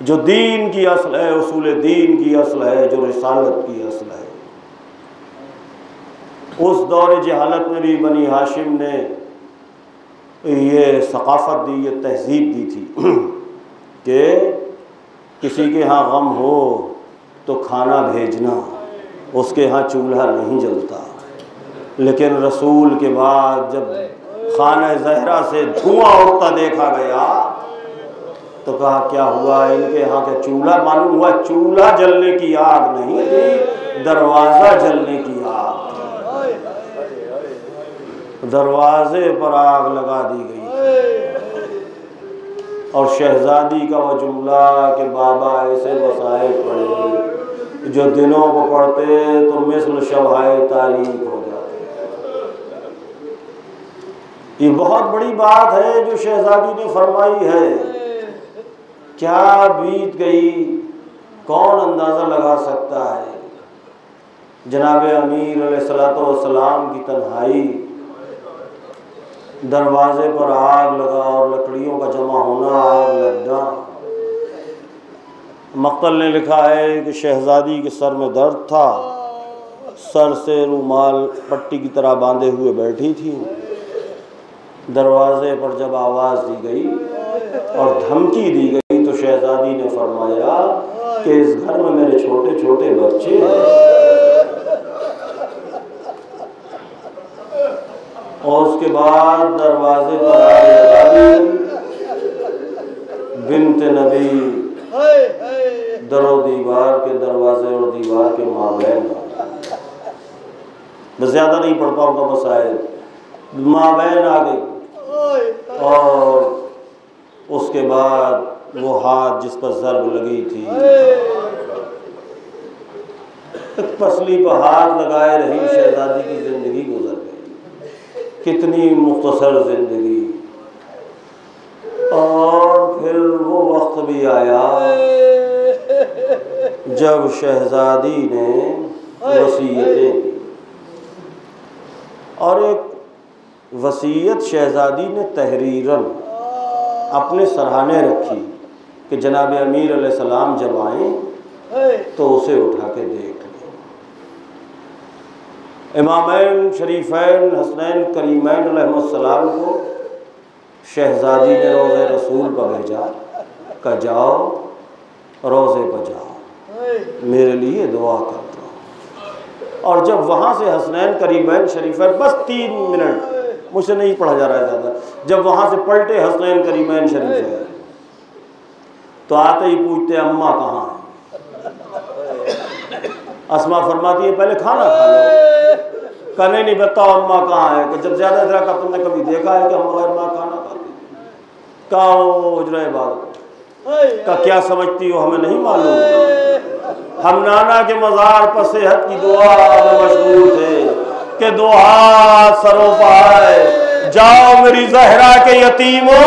जो दीन की असल है, उसूल दीन की असल है, जो रिसालत की असल है, उस दौर जहालत में भी बनी हाशिम ने ये सकाफ़त दी, ये तहजीब दी थी कि किसी के यहाँ गम हो तो खाना भेजना, उसके यहाँ चूल्हा नहीं जलता। लेकिन रसूल के बाद जब खाना ज़हरा से धुआं उठता देखा गया तो कहा क्या हुआ, इनके यहाँ का चूल्हा, मालूम हुआ चूल्हा जलने की आग नहीं थी, दरवाज़ा जलने की आग थी। दरवाजे पर आग लगा दी गई और शहजादी का वो जुमला कि बाबा ऐसे वसाए पढ़े जो दिनों को पढ़ते तो मिस्ल शवाए तारीख हो जाते। ये बहुत बड़ी बात है जो शहजादी ने फरमाई है। क्या बीत गई कौन अंदाज़ा लगा सकता है। जनाब अमीर अलैहिस्सलाम की तन्हाई, दरवाजे पर आग लगा और लकड़ियों का जमा होना, आग लगना। मक्तल ने लिखा है कि शहजादी के सर में दर्द था, सर से रुमाल पट्टी की तरह बांधे हुए बैठी थी। दरवाजे पर जब आवाज़ दी गई और धमकी दी गई तो शहजादी ने फरमाया कि इस घर में मेरे छोटे छोटे बच्चे हैं। और उसके बाद दरवाजे पर आग लगा दी। बिन्त नबी दरो दीवार के दरवाजे और दीवार के माबैन, मैं ज़्यादा नहीं पढ़ पाऊंगा मसाइल, माबैन आ गई। और उसके बाद वो हाथ जिस पर ज़र्ब लगी थी, पसली पर हाथ लगाए रही, शहजादी की ज़िंदगी गुजर गई। कितनी मुख्तसर ज़िंदगी। और फिर फिर वो वक्त भी आया जब शहजादी ने वसीयतें की, और एक वसीयत शहजादी ने तहरीरन अपने सराहने रखी कि जनाब अमीर अलैहिस्सलाम जब आए तो उसे उठा के देख लें। इमामैन शरीफैन हसनैन करीमैन अलैहिस्सलाम को शहजादी ने रोज़े रसूल पर भेजा, का जाओ रोज़े पर जाओ, मेरे लिए दुआ कर दो। और जब वहाँ से हसनैन करीमैन शरीफैन, बस 3 मिनट, मुझसे नहीं पढ़ा जा रहा है ज़्यादा, जब वहाँ से पलटे हसनैन करीमैन शरीफैन तो आते ही पूछते अम्मा कहाँ है। अस्मा फरमाती है पहले खाना खा लो। कहने नहीं बताओ अम्मा कहाँ है। कि जब ज़्यादा तरह का तुमने कभी देखा है कि हम बगैर माँ खाना खाते? कहाँ हो हुजरा इबादत का, क्या समझती हो हमें नहीं मालूम। हम नाना के मज़ार पर सेहत की दुआ में मशहूर थे कि 2 हाथ सरों पाए, जाओ मेरी जहरा के यतीमों।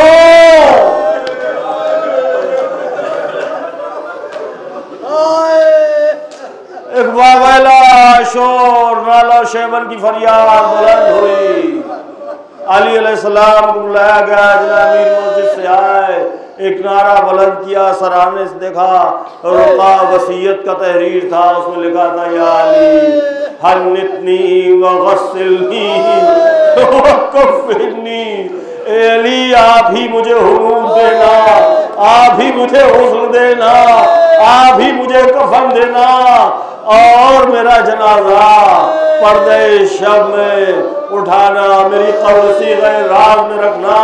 एक वावैला शोर नाला शेबन की फरियाद बुलंद हुई। अली अलैहिस्सलाम को बुलाया गया, अमीर मस्जिद से आए, एक नारा बुलंद किया, सराहने से देखा, रुका वसीयत का तहरीर था, उसमें लिखा था या अली हन्नितनी व गस्सिलनी व कफ़िनी। ए अली आप ही मुझे हुरूर देना, आप ही मुझे हुस्न देना, आप ही मुझे कफन देना, और मेरा जनाजा पर्दे शब में उठाना, मेरी कब्र सीग़े राज में रखना,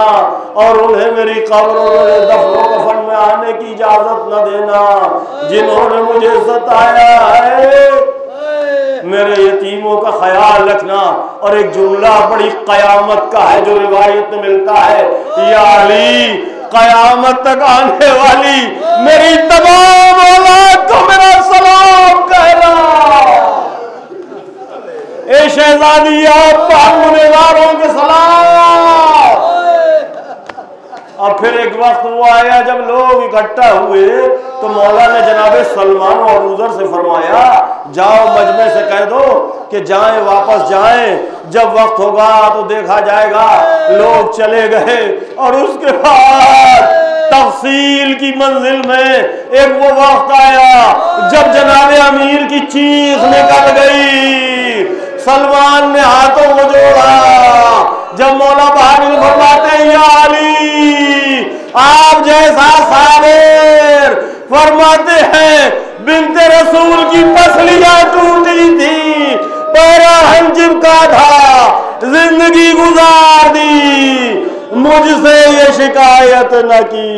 और उन्हें मेरी कब्र और दफन कफन में आने की इजाजत न देना जिन्होंने मुझे सताया है। मेरे यतीमों का ख्याल रखना। और एक जुमला बड़ी कयामत का है जो रिवायत में मिलता है, या अली कयामत तक आने वाली मेरी तमाम औलाद को मेरा सलाम कहना। ए शहजादी आप गुनेगारों के सलाम। और फिर एक वक्त वो आया जब लोग इकट्ठा हुए तो मौला ने जनाबे सलमान और उज़र से फरमाया जाओ मजमे से कह दो कि जाएं, वापस जाएं, जब वक्त होगा तो देखा जाएगा। लोग चले गए और उसके बाद तफसील की मंजिल में एक वो वक्त आया जब जनाबे अमीर की चीख निकल गई। सलमान ने हाथों को जोड़ा। जब मौला बहादुर फरमाते हैं या अली आप जैसा साबिर, फरमाते हैं बिन्ते रसूल की पसलियां टूटी थी, पैरा हंजिम का था, जिंदगी गुजार दी, मुझसे ये शिकायत न की।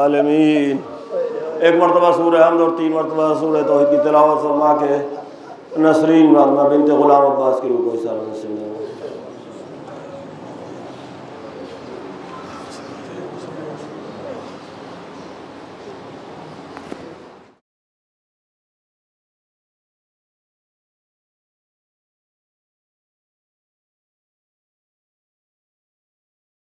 आलमीन। एक मरतबा सूरह हमद और 3 मरतबा सूरह तौहीद की तिलावत फरमा के नसरीन बिन्ते गुलाम अब्बास की रूह को इशारा से